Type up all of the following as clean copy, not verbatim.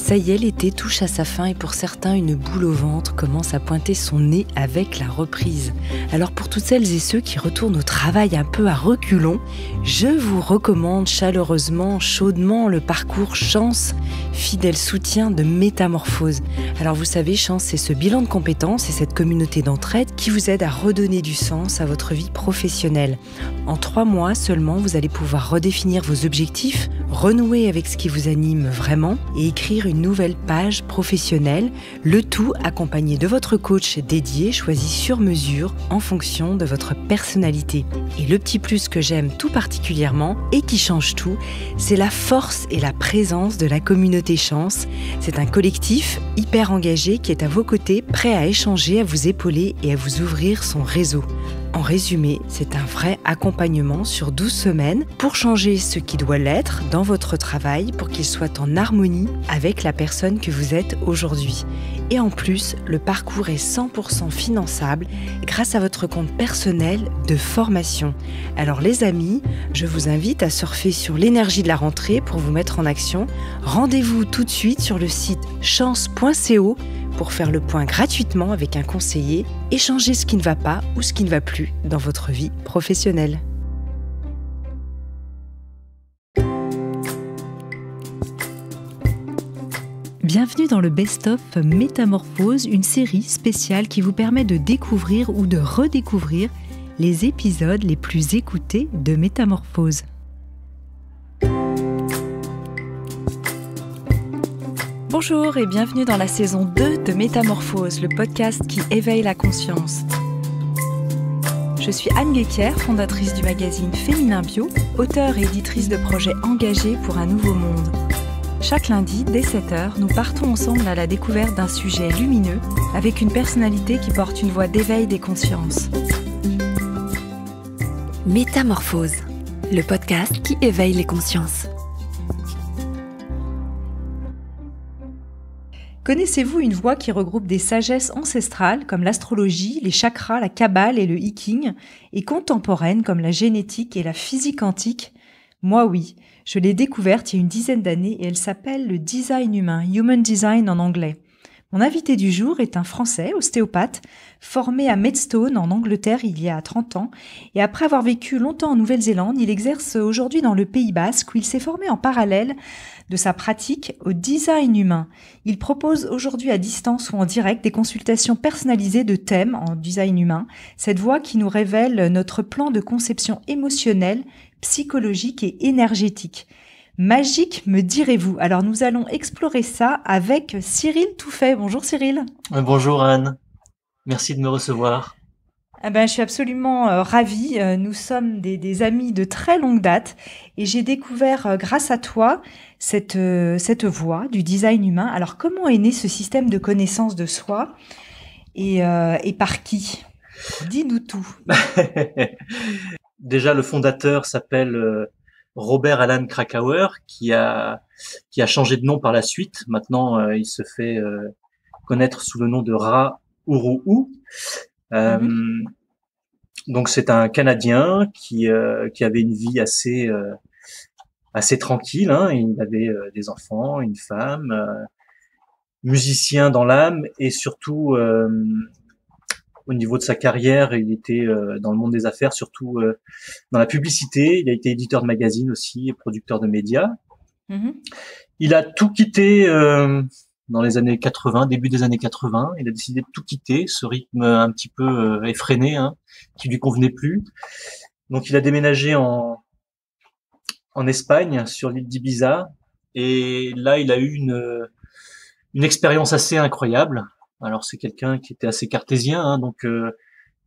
Ça y est, l'été touche à sa fin et pour certains, une boule au ventre commence à pointer son nez avec la reprise. Alors pour toutes celles et ceux qui retournent au travail un peu à reculons, je vous recommande chaleureusement, chaudement le parcours Chance, fidèle soutien de Métamorphose. Alors vous savez, Chance, c'est ce bilan de compétences et cette communauté d'entraide qui vous aide à redonner du sens à votre vie professionnelle. En 3 mois seulement, vous allez pouvoir redéfinir vos objectifs, renouer avec ce qui vous anime vraiment et écrire une nouvelle page professionnelle, le tout accompagné de votre coach dédié choisi sur mesure en fonction de votre personnalité. Et le petit plus que j'aime tout particulièrement et qui change tout, c'est la force et la présence de la communauté Chance. C'est un collectif hyper engagé qui est à vos côtés, prêt à échanger, à vous épauler et à vous ouvrir son réseau. En résumé, c'est un vrai accompagnement sur 12 semaines pour changer ce qui doit l'être dans votre travail pour qu'il soit en harmonie avec la personne que vous êtes aujourd'hui. Et en plus, le parcours est 100% finançable grâce à votre compte personnel de formation. Alors les amis, je vous invite à surfer sur l'énergie de la rentrée pour vous mettre en action. Rendez-vous tout de suite sur le site chance.co pour faire le point gratuitement avec un conseiller et changer ce qui ne va pas ou ce qui ne va plus dans votre vie professionnelle. Bienvenue dans le Best-of Métamorphose, une série spéciale qui vous permet de découvrir ou de redécouvrir les épisodes les plus écoutés de Métamorphose. Bonjour et bienvenue dans la saison 2 de Métamorphose, le podcast qui éveille la conscience. Je suis Anne Guéquière, fondatrice du magazine Féminin Bio, auteure et éditrice de projets engagés pour un nouveau monde. Chaque lundi, dès 7h, nous partons ensemble à la découverte d'un sujet lumineux avec une personnalité qui porte une voix d'éveil des consciences. Métamorphose, le podcast qui éveille les consciences. Connaissez-vous une voie qui regroupe des sagesses ancestrales comme l'astrologie, les chakras, la kabbale et le hiking, et contemporaines comme la génétique et la physique quantique ? Moi oui, je l'ai découverte il y a une dizaine d'années et elle s'appelle le design humain, Human Design en anglais. Mon invité du jour est un Français, ostéopathe, formé à Maidstone en Angleterre il y a 30 ans et après avoir vécu longtemps en Nouvelle-Zélande, il exerce aujourd'hui dans le Pays Basque où il s'est formé en parallèle de sa pratique au design humain. Il propose aujourd'hui à distance ou en direct des consultations personnalisées de thèmes en design humain, cette voie qui nous révèle notre plan de conception émotionnelle, psychologique et énergétique. Magique, me direz-vous. Alors nous allons explorer ça avec Cyril Touffet. Bonjour Cyril. Bonjour Anne, merci de me recevoir. Je suis absolument ravie. Nous sommes des amis de très longue date et j'ai découvert grâce à toi cette voie du design humain. Alors comment est né ce système de connaissance de soi et par qui ? Dis-nous tout. Déjà le fondateur s'appelle Robert Alan Krakauer qui a changé de nom par la suite. Maintenant il se fait connaître sous le nom de Ra Uru Hu. Donc c'est un Canadien qui avait une vie assez tranquille, hein. Il avait des enfants, une femme, musicien dans l'âme et surtout au niveau de sa carrière, il était dans le monde des affaires, surtout dans la publicité. Il a été éditeur de magazines aussi et producteur de médias. Il a tout quitté dans les années 80, début des années 80. Il a décidé de tout quitter, ce rythme un petit peu effréné, hein, qui lui convenait plus. Donc il a déménagé en Espagne, sur l'île d'Ibiza. Et là, il a eu une expérience assez incroyable. Alors c'est quelqu'un qui était assez cartésien, hein, donc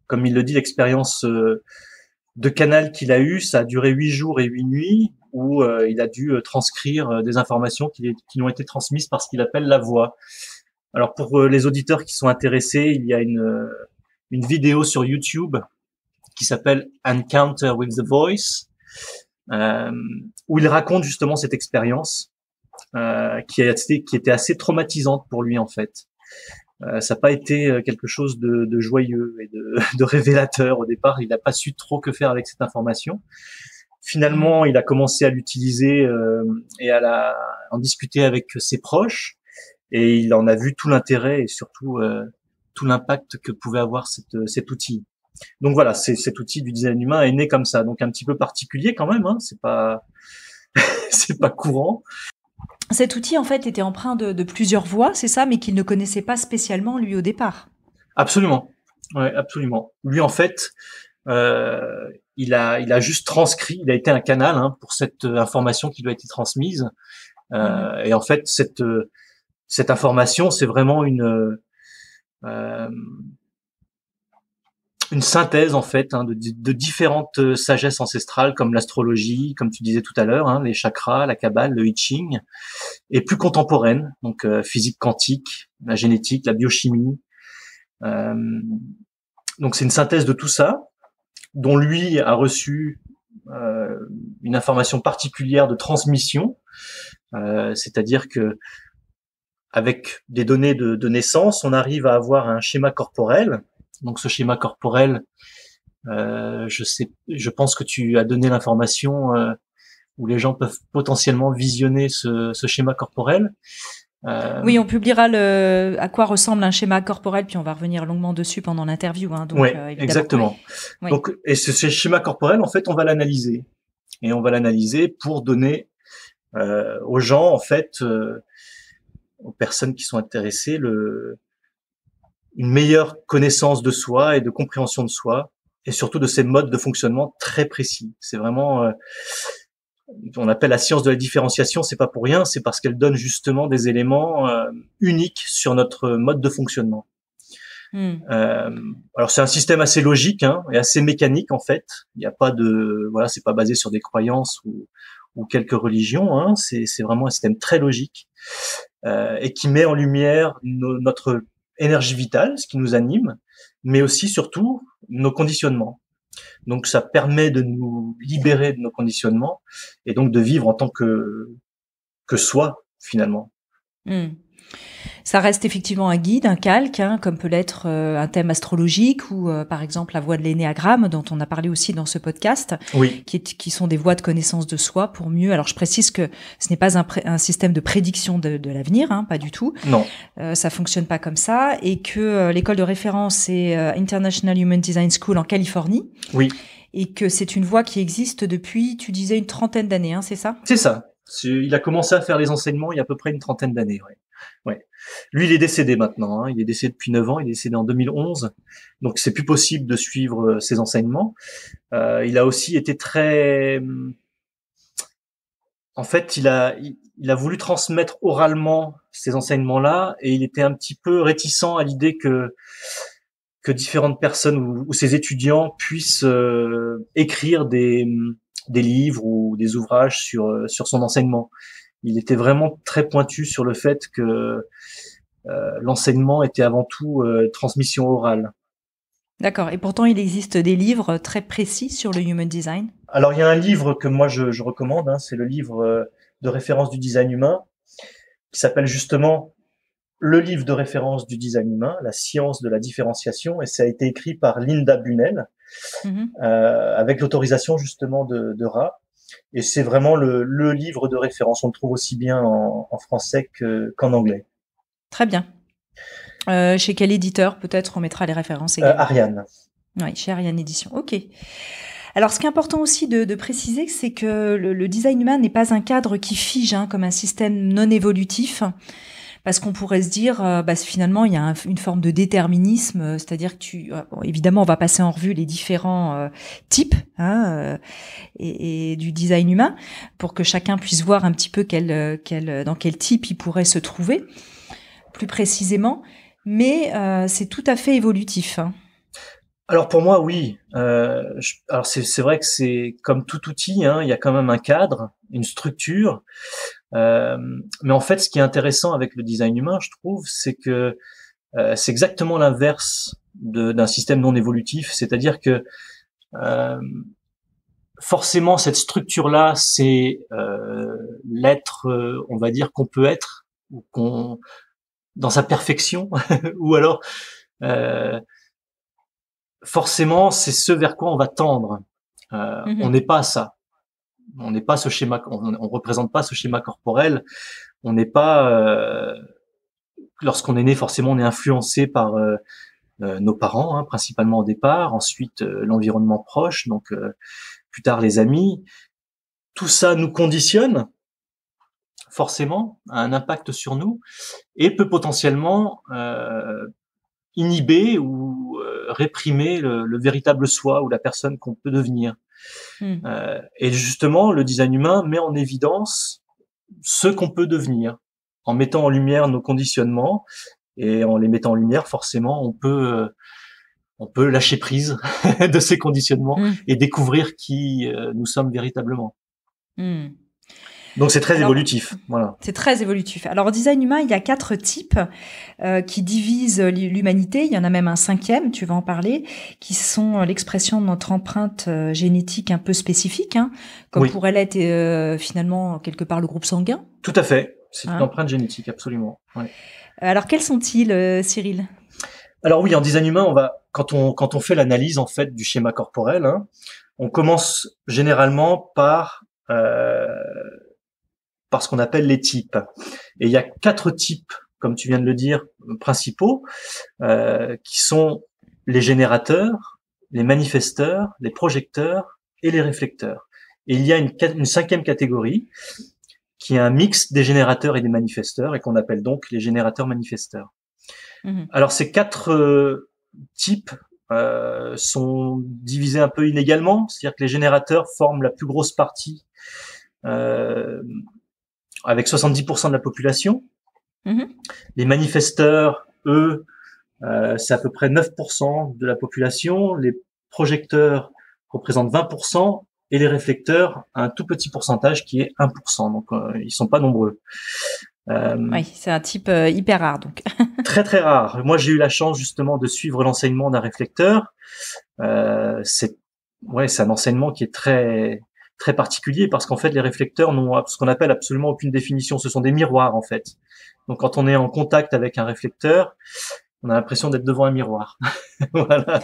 comme il le dit, l'expérience de canal qu'il a eue, ça a duré 8 jours et 8 nuits, où il a dû transcrire des informations qui lui ont été transmises par ce qu'il appelle la voix. Alors pour les auditeurs qui sont intéressés, il y a une vidéo sur YouTube qui s'appelle Encounter with the Voice, où il raconte justement cette expérience qui était assez traumatisante pour lui en fait. Ça n'a pas été quelque chose de joyeux et de révélateur au départ. Il n'a pas su trop que faire avec cette information. Finalement, il a commencé à l'utiliser et à en discuter avec ses proches. et il en a vu tout l'intérêt et surtout tout l'impact que pouvait avoir cet outil. Donc voilà, cet outil du design humain est né comme ça, donc un petit peu particulier quand même, hein, c'est pas c'est pas courant. Cet outil, en fait, était empreint de plusieurs voies, c'est ça, mais qu'il ne connaissait pas spécialement, lui, au départ. Absolument. Ouais, absolument. Lui, en fait, il a juste transcrit, il a été un canal hein, pour cette information qui lui a été transmise. Et en fait, cette information, c'est vraiment une synthèse en fait hein, de différentes sagesses ancestrales comme l'astrologie, comme tu disais tout à l'heure, hein, les chakras, la kabbale, le I Ching, et plus contemporaine, donc physique quantique, la génétique, la biochimie. Donc c'est une synthèse de tout ça, dont lui a reçu une information particulière de transmission, c'est-à-dire que avec des données de naissance, on arrive à avoir un schéma corporel. Donc ce schéma corporel, je pense que tu as donné l'information où les gens peuvent potentiellement visionner ce schéma corporel. Oui, on publiera à quoi ressemble un schéma corporel, puis on va revenir longuement dessus pendant l'interview. Hein, oui, exactement. Oui. Donc, et ce schéma corporel, en fait, on va l'analyser. Et on va l'analyser pour donner aux gens, en fait, aux personnes qui sont intéressées, une meilleure connaissance de soi et de compréhension de soi, et surtout de ces modes de fonctionnement très précis. C'est vraiment... on appelle la science de la différenciation, c'est pas pour rien, c'est parce qu'elle donne justement des éléments uniques sur notre mode de fonctionnement. Alors c'est un système assez logique hein, et assez mécanique en fait. Il n'y a pas c'est pas basé sur des croyances ou quelques religions. Hein. C'est vraiment un système très logique et qui met en lumière notre énergie vitale, ce qui nous anime, mais aussi surtout nos conditionnements. Donc ça permet de nous libérer de nos conditionnements et donc de vivre en tant que soi finalement. Ça reste effectivement un guide, un calque, hein, comme peut l'être un thème astrologique ou par exemple la voie de l'énéagramme dont on a parlé aussi dans ce podcast, oui. qui sont des voies de connaissance de soi pour mieux. Alors je précise que ce n'est pas un système de prédiction de l'avenir, hein, pas du tout. Non. Ça fonctionne pas comme ça et que l'école de référence est International Human Design School en Californie. Oui. Et que c'est une voie qui existe depuis, tu disais, une trentaine d'années, hein, c'est ça ? C'est ça. Il a commencé à faire les enseignements il y a à peu près une trentaine d'années. Ouais. Ouais. Lui, il est décédé maintenant. Hein. Il est décédé depuis 9 ans. Il est décédé en 2011. Donc, c'est plus possible de suivre ses enseignements. Il a aussi été très... En fait, il a voulu transmettre oralement ces enseignements-là et il était un petit peu réticent à l'idée que différentes personnes ou ses étudiants puissent écrire des livres ou des ouvrages sur son enseignement. Il était vraiment très pointu sur le fait que l'enseignement était avant tout transmission orale. D'accord. Et pourtant, il existe des livres très précis sur le Human Design. Alors, il y a un livre que moi je recommande, hein, c'est le livre de référence du design humain, qui s'appelle justement le livre de référence du design humain, la science de la différenciation, et ça a été écrit par Linda Bunnell, avec l'autorisation justement de Ra. Et c'est vraiment le livre de référence. On le trouve aussi bien en français qu'en anglais. Très bien. Chez quel éditeur, peut-être, on mettra les références également. Ariane. Oui, chez Ariane Édition. Ok. Alors, ce qui est important aussi de préciser, c'est que le design humain n'est pas un cadre qui fige, hein, comme un système non évolutif. Parce qu'on pourrait se dire, finalement, il y a une forme de déterminisme, c'est-à-dire que évidemment, on va passer en revue les différents types et du design humain pour que chacun puisse voir un petit peu dans quel type il pourrait se trouver, plus précisément. Mais c'est tout à fait évolutif. Hein. Alors pour moi, oui. Alors c'est vrai que c'est comme tout outil, hein, il y a quand même un cadre, une structure. Mais en fait, ce qui est intéressant avec le design humain, je trouve, c'est que c'est exactement l'inverse d'un système non évolutif. C'est-à-dire que forcément, cette structure-là, c'est l'être, on va dire, qu'on peut être, ou dans sa perfection, ou alors forcément, c'est ce vers quoi on va tendre. On n'est pas ça. On n'est pas ce schéma, on représente pas ce schéma corporel. On n'est pas lorsqu'on est né, forcément, on est influencé par nos parents, hein, principalement au départ, ensuite l'environnement proche, donc plus tard les amis. Tout ça nous conditionne, forcément, a un impact sur nous et peut potentiellement inhiber ou réprimer le véritable soi ou la personne qu'on peut devenir. Et justement, le design humain met en évidence ce qu'on peut devenir, en mettant en lumière nos conditionnements, et en les mettant en lumière, forcément, on peut lâcher prise de ces conditionnements et découvrir qui nous sommes véritablement. Donc c'est très évolutif, voilà. C'est très évolutif. Alors au design humain, il y a 4 types qui divisent l'humanité. Il y en a même un 5e, tu vas en parler, qui sont l'expression de notre empreinte génétique un peu spécifique, hein, comme pourrait l'être finalement quelque part le groupe sanguin. Tout à fait, c'est une empreinte génétique, absolument. Ouais. Alors quels sont-ils, Cyril ? Alors oui, en design humain, quand on fait l'analyse en fait du schéma corporel, hein, on commence généralement par ce qu'on appelle les types. Et il y a 4 types, comme tu viens de le dire, principaux, qui sont les générateurs, les manifesteurs, les projecteurs et les réflecteurs. Et il y a une 5e catégorie qui est un mix des générateurs et des manifesteurs et qu'on appelle donc les générateurs-manifesteurs. Alors ces 4 types sont divisés un peu inégalement, c'est-à-dire que les générateurs forment la plus grosse partie avec 70% de la population. Les manifesteurs, eux, c'est à peu près 9% de la population. Les projecteurs représentent 20% et les réflecteurs, un tout petit pourcentage qui est 1%. Donc, ils sont pas nombreux. Oui, c'est un type hyper rare, donc. Très, très rare. Moi, j'ai eu la chance, justement, de suivre l'enseignement d'un réflecteur. C'est un enseignement qui est très, très particulier parce qu'en fait, les réflecteurs n'ont ce qu'on appelle absolument aucune définition. Ce sont des miroirs, en fait. Donc, quand on est en contact avec un réflecteur, on a l'impression d'être devant un miroir. Voilà.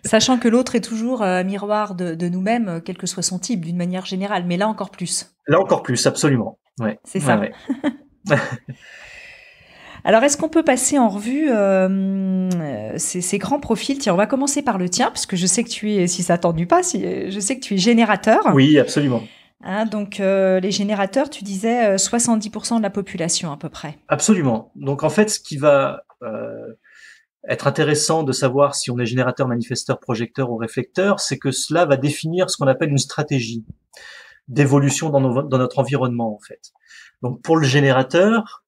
Sachant que l'autre est toujours un miroir de nous-mêmes, quel que soit son type, d'une manière générale. Mais là, encore plus. Là, encore plus, absolument. Ouais. C'est ça. Ouais. Alors, est-ce qu'on peut passer en revue ces grands profils ? Tiens, on va commencer par le tien, parce que je sais que tu es, si ça t'ennuie pas, je sais que tu es générateur. Oui, absolument. Hein, donc, les générateurs, tu disais 70% de la population à peu près. Absolument. Donc, en fait, ce qui va être intéressant de savoir si on est générateur, manifesteur, projecteur ou réflecteur, c'est que cela va définir ce qu'on appelle une stratégie d'évolution dans notre environnement, en fait. Donc, pour le générateur,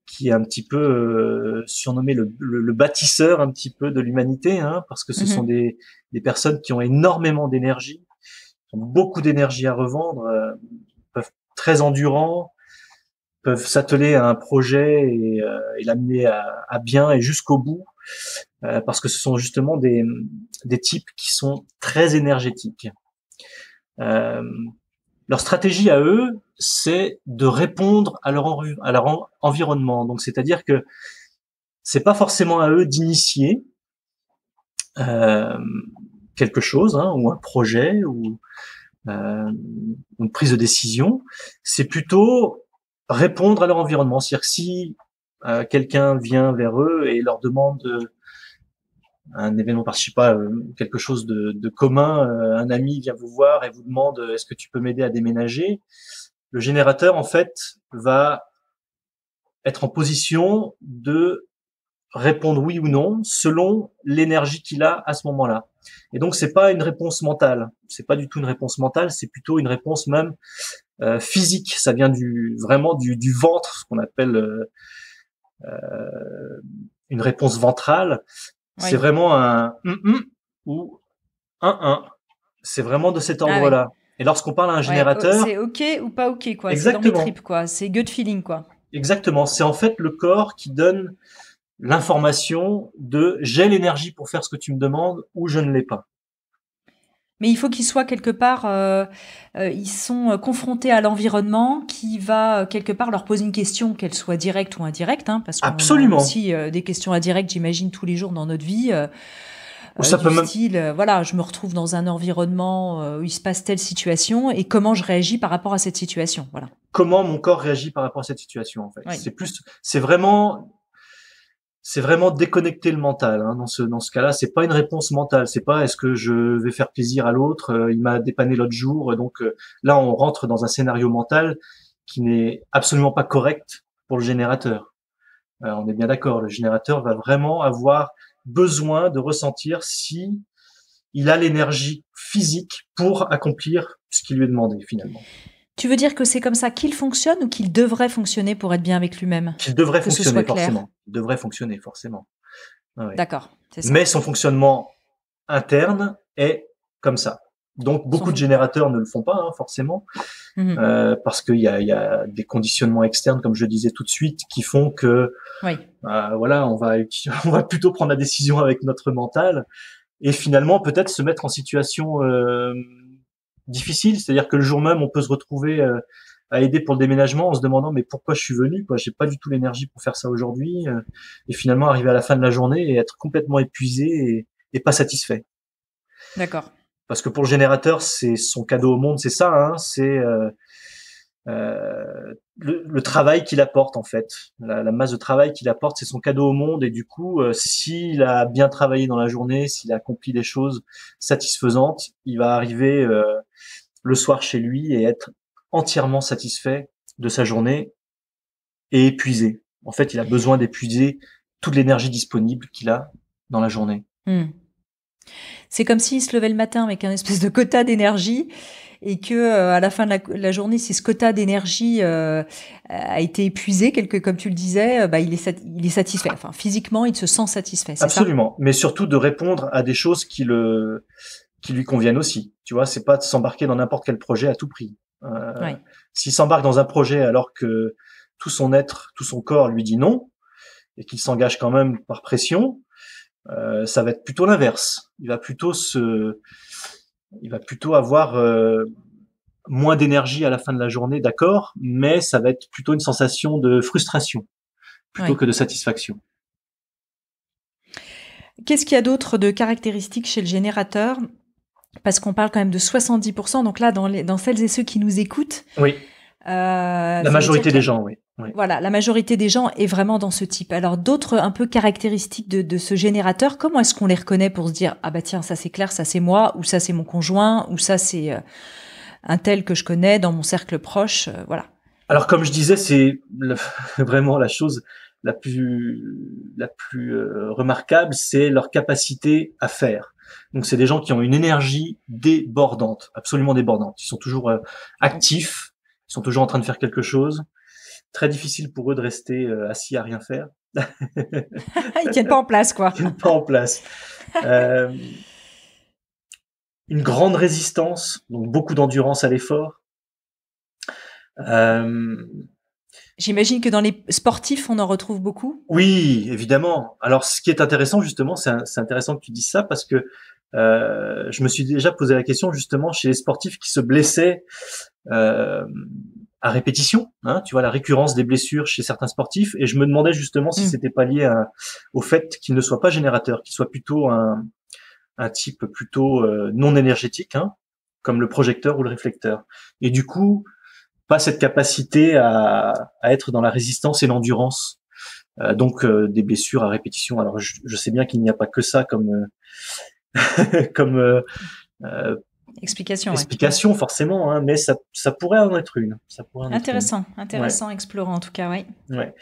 qui est un petit peu surnommé le bâtisseur un petit peu de l'humanité, hein, parce que ce sont des personnes qui ont énormément d'énergie, qui ont beaucoup d'énergie à revendre, peuvent très endurants, peuvent s'atteler à un projet et l'amener à bien et jusqu'au bout, parce que ce sont justement des types qui sont très énergétiques. Leur stratégie à eux, c'est de répondre à leur environnement. Donc, c'est-à-dire que c'est pas forcément à eux d'initier quelque chose, hein, ou un projet, ou une prise de décision. C'est plutôt répondre à leur environnement. C'est-à-dire que si quelqu'un vient vers eux et leur demande un événement, je sais pas, quelque chose de commun, un ami vient vous voir et vous demande est-ce que tu peux m'aider à déménager, le générateur en fait va être en position de répondre oui ou non selon l'énergie qu'il a à ce moment-là. Et donc c'est pas une réponse mentale, c'est pas du tout une réponse mentale, c'est plutôt une réponse même physique. Ça vient vraiment du ventre, ce qu'on appelle une réponse ventrale. Oui. C'est vraiment un ou un. C'est vraiment de cet ordre-là. Ah oui. Et lorsqu'on parle à un générateur, c'est ok ou pas ok, quoi. Exactement. C'est dans mes tripes, quoi. C'est gut feeling, quoi. Exactement. C'est en fait le corps qui donne l'information de j'ai l'énergie pour faire ce que tu me demandes ou je ne l'ai pas. Mais il faut qu'ils soient quelque part, ils sont confrontés à l'environnement qui va quelque part leur poser une question, qu'elle soit directe ou indirecte, hein, parce qu'on Absolument. a aussi des questions indirectes, j'imagine, tous les jours dans notre vie. Ou ça peut même... style, voilà, je me retrouve dans un environnement où il se passe telle situation et comment je réagis par rapport à cette situation. Voilà. Comment mon corps réagit par rapport à cette situation, en fait. Oui. C'est vraiment déconnecter le mental, hein, dans ce cas-là. C'est pas une réponse mentale. C'est pas est-ce que je vais faire plaisir à l'autre, il m'a dépanné l'autre jour, donc là on rentre dans un scénario mental qui n'est absolument pas correct pour le générateur. On est bien d'accord. Le générateur va vraiment avoir besoin de ressentir si il a l'énergie physique pour accomplir ce qui lui est demandé finalement. Tu veux dire que c'est comme ça qu'il fonctionne ou qu'il devrait fonctionner pour être bien avec lui-même? Qu'il devrait Que ce fonctionner soit clair. forcément. Il devrait fonctionner forcément. Ouais. D'accord, c'est ça. Mais son fonctionnement interne est comme ça. Donc beaucoup de générateurs ne le font pas, hein, forcément, parce qu'il y a des conditionnements externes, comme je le disais tout de suite, qui font que voilà, on va plutôt prendre la décision avec notre mental et finalement peut-être se mettre en situation difficile, c'est-à-dire que le jour même on peut se retrouver à aider pour le déménagement en se demandant mais pourquoi je suis venu, quoi, j'ai pas du tout l'énergie pour faire ça aujourd'hui, et finalement arriver à la fin de la journée et être complètement épuisé et pas satisfait. D'accord. Parce que pour le générateur, c'est son cadeau au monde, c'est ça, hein, c'est le travail qu'il apporte en fait, la masse de travail qu'il apporte, c'est son cadeau au monde, et du coup, s'il a bien travaillé dans la journée, s'il a accompli des choses satisfaisantes, il va arriver le soir chez lui et être entièrement satisfait de sa journée et épuisé. En fait, il a besoin d'épuiser toute l'énergie disponible qu'il a dans la journée. C'est comme s'il se levait le matin avec un espèce de quota d'énergie et que à la fin de la journée, si ce quota d'énergie a été épuisé, comme tu le disais, il est satisfait. Enfin, physiquement, il se sent satisfait. C'est absolument, ça, mais surtout de répondre à des choses qui lui conviennent aussi. Tu vois, c'est pas de s'embarquer dans n'importe quel projet à tout prix. S'il s'embarque dans un projet alors que tout son être, tout son corps lui dit non, et qu'il s'engage quand même par pression, ça va être plutôt l'inverse. Il va plutôt avoir moins d'énergie à la fin de la journée, d'accord, mais ça va être plutôt une sensation de frustration plutôt que de satisfaction. Qu'est-ce qu'il y a d'autre de caractéristiques chez le générateur? Parce qu'on parle quand même de 70%, donc là, dans celles et ceux qui nous écoutent. Oui. La majorité des gens, oui. Voilà, la majorité des gens est vraiment dans ce type. Alors, d'autres un peu caractéristiques de ce générateur, comment est-ce qu'on les reconnaît pour se dire « Ah bah tiens, ça c'est clair, ça c'est moi, ou ça c'est mon conjoint, ou ça c'est un tel que je connais dans mon cercle proche. » Voilà. Alors, comme je disais, c'est vraiment la chose la plus remarquable, c'est leur capacité à faire. Donc, c'est des gens qui ont une énergie débordante, absolument débordante. Ils sont toujours actifs, ils sont toujours en train de faire quelque chose. Très difficile pour eux de rester assis à rien faire. Ils tiennent pas en place, quoi. Ils tiennent pas en place. Une grande résistance, donc beaucoup d'endurance à l'effort. J'imagine que dans les sportifs, on en retrouve beaucoup. Oui, évidemment. Alors, ce qui est intéressant, justement, c'est intéressant que tu dises ça parce que je me suis déjà posé la question, justement, chez les sportifs qui se blessaient à répétition, hein, tu vois, la récurrence des blessures chez certains sportifs, et je me demandais justement si c'était pas lié au fait qu'ils ne soient pas générateurs, qu'ils soient plutôt un type plutôt non énergétique, hein, comme le projecteur ou le réflecteur. Et du coup, pas cette capacité à être dans la résistance et l'endurance, donc des blessures à répétition. Alors je sais bien qu'il n'y a pas que ça comme explication forcément, hein, mais ça pourrait en être une. Intéressant à explorer en tout cas, oui. Ouais.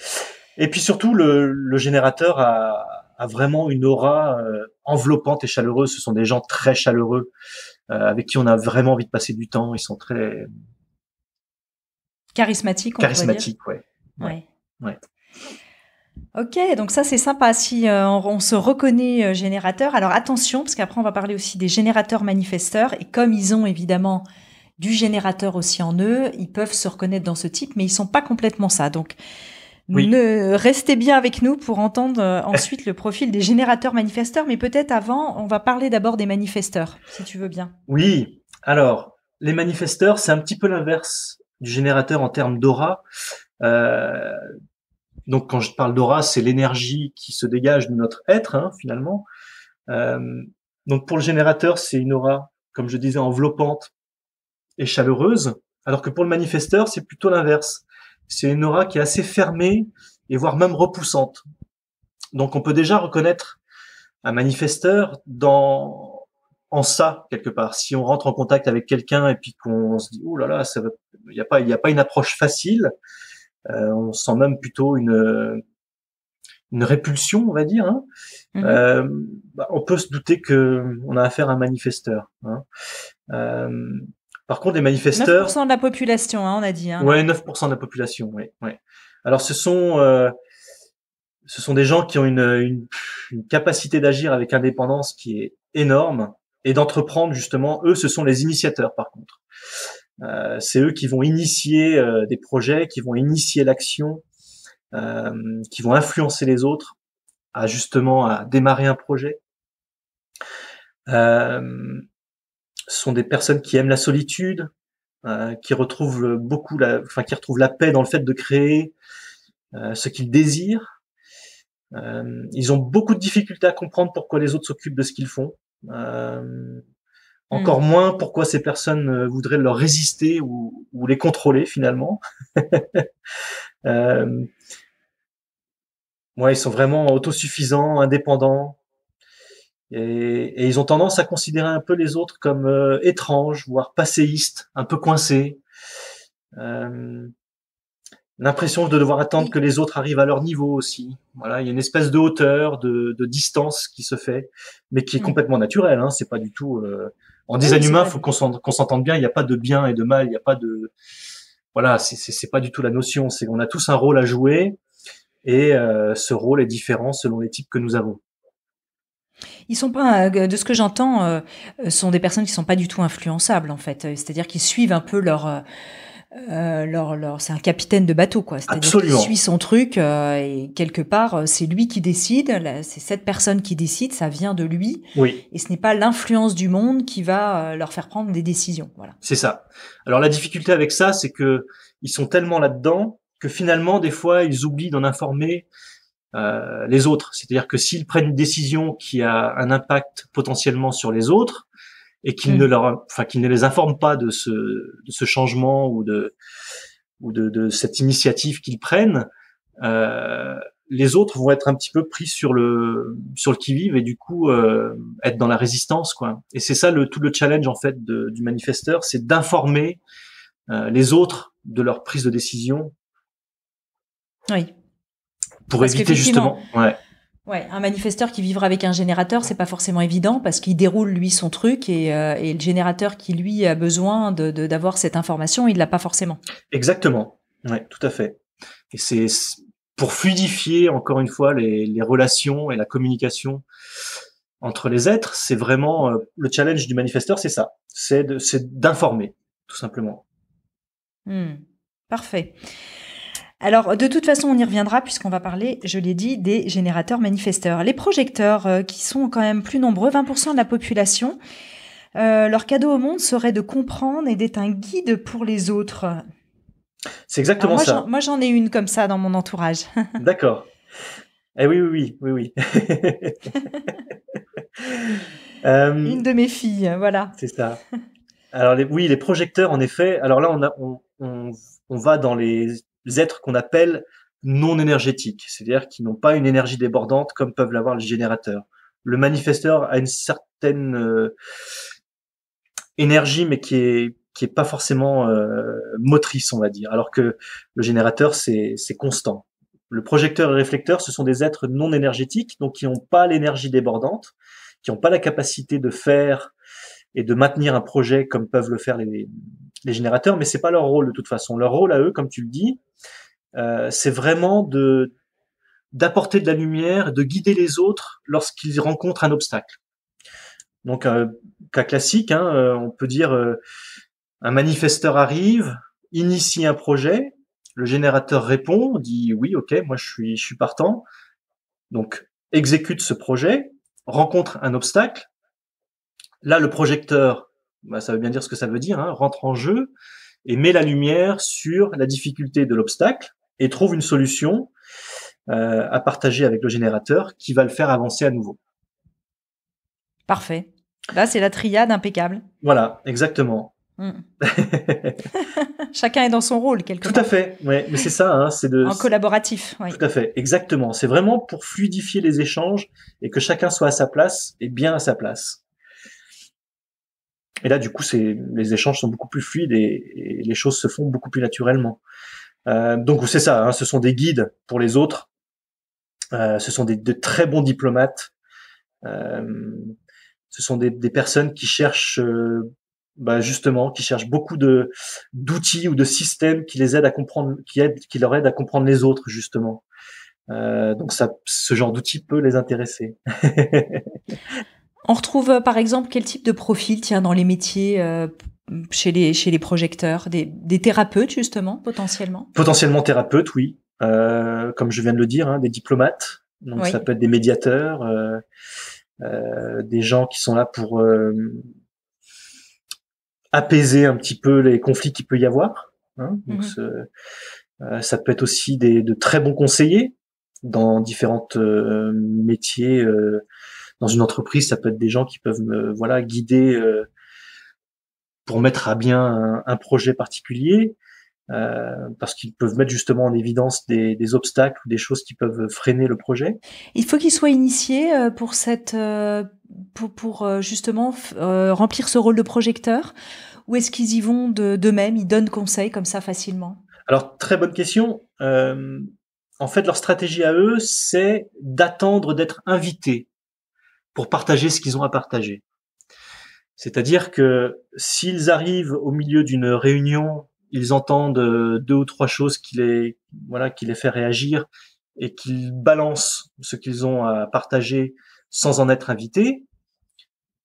Et puis surtout, le générateur a vraiment une aura enveloppante et chaleureuse. Ce sont des gens très chaleureux, avec qui on a vraiment envie de passer du temps. Ils sont très charismatiques, ouais. Ok, donc ça c'est sympa. Si on se reconnaît générateur, alors attention, parce qu'après on va parler aussi des générateurs manifesteurs, et comme ils ont évidemment du générateur aussi en eux, ils peuvent se reconnaître dans ce type, mais ils sont pas complètement ça. Donc restez bien avec nous pour entendre ensuite le profil des générateurs manifesteurs, mais peut-être avant, on va parler d'abord des manifesteurs, si tu veux bien. Oui, alors les manifesteurs, c'est un petit peu l'inverse du générateur en termes d'aura. Donc, quand je parle d'aura, c'est l'énergie qui se dégage de notre être, hein, finalement. Donc pour le générateur, c'est une aura, comme je disais, enveloppante et chaleureuse, alors que pour le manifesteur, c'est plutôt l'inverse. C'est une aura qui est assez fermée et voire même repoussante. Donc on peut déjà reconnaître un manifesteur en ça quelque part. Si on rentre en contact avec quelqu'un et puis qu'on se dit oh là là, il y a pas une approche facile, on sent même plutôt une répulsion, on va dire. Hein. Mhm. On peut se douter que on a affaire à un manifesteur. Hein. Euh, Par contre, les manifesteurs, 9% de la population, hein, on a dit, hein, ouais, là. 9% de la population, ouais, ouais. Alors ce sont des gens qui ont une capacité d'agir avec indépendance qui est énorme et d'entreprendre justement. Eux, ce sont les initiateurs par contre. C'est eux qui vont initier des projets, qui vont initier l'action, qui vont influencer les autres à justement à démarrer un projet. Ce sont des personnes qui aiment la solitude, qui retrouvent qui retrouvent la paix dans le fait de créer ce qu'ils désirent. Ils ont beaucoup de difficultés à comprendre pourquoi les autres s'occupent de ce qu'ils font. Encore Hmm. moins pourquoi ces personnes voudraient leur résister ou les contrôler finalement. Euh, ils sont vraiment autosuffisants, indépendants, et ils ont tendance à considérer un peu les autres comme étranges, voire passéistes, un peu coincés. Euh, L'impression de devoir attendre que Et- les autres arrivent à leur niveau aussi. Voilà, il y a une espèce de hauteur, de distance qui se fait, mais qui est hmm. complètement naturelle. Hein, c'est pas du tout. En Oui, design c'est humain, pas. faut qu'on s'entende bien. Il n'y a pas de bien et de mal. Il n'y a pas de. Voilà, c'est pas du tout la notion. C'est qu'on a tous un rôle à jouer et ce rôle est différent selon les types que nous avons. Ils sont pas, de ce que j'entends, sont des personnes qui sont pas du tout influençables en fait. C'est-à-dire qu'ils suivent un peu c'est un capitaine de bateau quoi. C'est-à-dire qu'il suit Absolument. son truc et quelque part c'est lui qui décide. C'est cette personne qui décide. Ça vient de lui Oui. et ce n'est pas l'influence du monde qui va leur faire prendre des décisions. Voilà. C'est ça. Alors la difficulté avec ça, c'est que ils sont tellement là-dedans que finalement, des fois, ils oublient d'en informer les autres. C'est-à-dire que s'ils prennent une décision qui a un impact potentiellement sur les autres et Hmm. qu'ils ne les informent pas de ce changement de cette initiative qu'ils prennent, euh, les autres vont être un petit peu pris sur le qui-vive et du coup être dans la résistance quoi. Et c'est ça tout le challenge en fait du manifesteur, c'est d'informer les autres de leur prise de décision Oui. pour Parce éviter qu'effectivement, justement. Ouais, ouais, un manifesteur qui vivra avec un générateur, c'est pas forcément évident parce qu'il déroule lui son truc et le générateur qui lui a besoin d'avoir cette information, il l'a pas forcément. exactement. Ouais, tout à fait. Et c'est pour fluidifier encore une fois les relations et la communication entre les êtres, c'est vraiment le challenge du manifesteur, c'est ça, c'est d'informer tout simplement. Hmm. Parfait. Alors, de toute façon, on y reviendra puisqu'on va parler, je l'ai dit, des générateurs manifesteurs. Les projecteurs, qui sont quand même plus nombreux, 20% de la population, leur cadeau au monde serait de comprendre et d'être un guide pour les autres. C'est Alors exactement ça. moi, j'en ai une comme ça dans mon entourage. D'accord. Eh oui, oui, oui, oui, oui. Une Euh, de mes filles, voilà. c'est ça. Alors oui, les projecteurs, en effet. Alors là, on va dans les êtres qu'on appelle non énergétiques, c'est-à-dire qui n'ont pas une énergie débordante comme peuvent l'avoir les générateurs. Le manifesteur a une certaine énergie, mais qui est pas forcément motrice, on va dire, alors que le générateur, c'est constant. Le projecteur et le réflecteur, ce sont des êtres non énergétiques, donc qui n'ont pas l'énergie débordante, qui n'ont pas la capacité de faire et de maintenir un projet comme peuvent le faire les générateurs, mais c'est pas leur rôle de toute façon. Leur rôle à eux, comme tu le dis, c'est vraiment d'apporter de la lumière, de guider les autres lorsqu'ils rencontrent un obstacle. Donc, cas classique, hein, on peut dire un manifesteur arrive, initie un projet, le générateur répond, dit oui, ok, moi je suis partant, donc exécute ce projet, rencontre un obstacle. Là, le projecteur, bah, ça veut bien dire ce que ça veut dire, hein, rentre en jeu et met la lumière sur la difficulté de l'obstacle et trouve une solution à partager avec le générateur qui va le faire avancer à nouveau. Parfait. Là, c'est la triade impeccable. Voilà, exactement. Chacun est dans son rôle, quelque Tout part. à fait, ouais, mais c'est ça, hein, En collaboratif, oui. Tout à fait, exactement. C'est vraiment pour fluidifier les échanges et que chacun soit à sa place et bien à sa place. Et là, du coup, les échanges sont beaucoup plus fluides et les choses se font beaucoup plus naturellement. Donc c'est ça, hein, ce sont des guides pour les autres. Ce sont de très bons diplomates. Ce sont des personnes qui cherchent justement, qui cherchent beaucoup d'outils ou de systèmes qui les aident à comprendre, qui leur aident à comprendre les autres justement. Donc ce genre d'outil peut les intéresser. On retrouve par exemple quel type de profil, tiens, dans les métiers chez les projecteurs, des thérapeutes justement potentiellement. Potentiellement thérapeutes, oui. Comme je viens de le dire, hein, des diplomates. Donc oui. Ça peut être des médiateurs, des gens qui sont là pour apaiser un petit peu les conflits qu'il peut y avoir. Hein. Donc ça peut être aussi de très bons conseillers dans différentes métiers. Dans une entreprise, ça peut être des gens qui peuvent guider pour mettre à bien un projet particulier. Parce qu'ils peuvent mettre justement en évidence des obstacles ou des choses qui peuvent freiner le projet. Il faut qu'ils soient initiés pour justement remplir ce rôle de projecteur, ou est-ce qu'ils y vont d'eux-mêmes, ils donnent conseil comme ça facilement? Alors très bonne question. En fait, leur stratégie à eux, c'est d'attendre d'être invités pour partager ce qu'ils ont à partager. C'est-à-dire que s'ils arrivent au milieu d'une réunion, ils entendent 2 ou 3 choses qui les fait réagir et qu'ils balancent ce qu'ils ont à partager sans en être invités,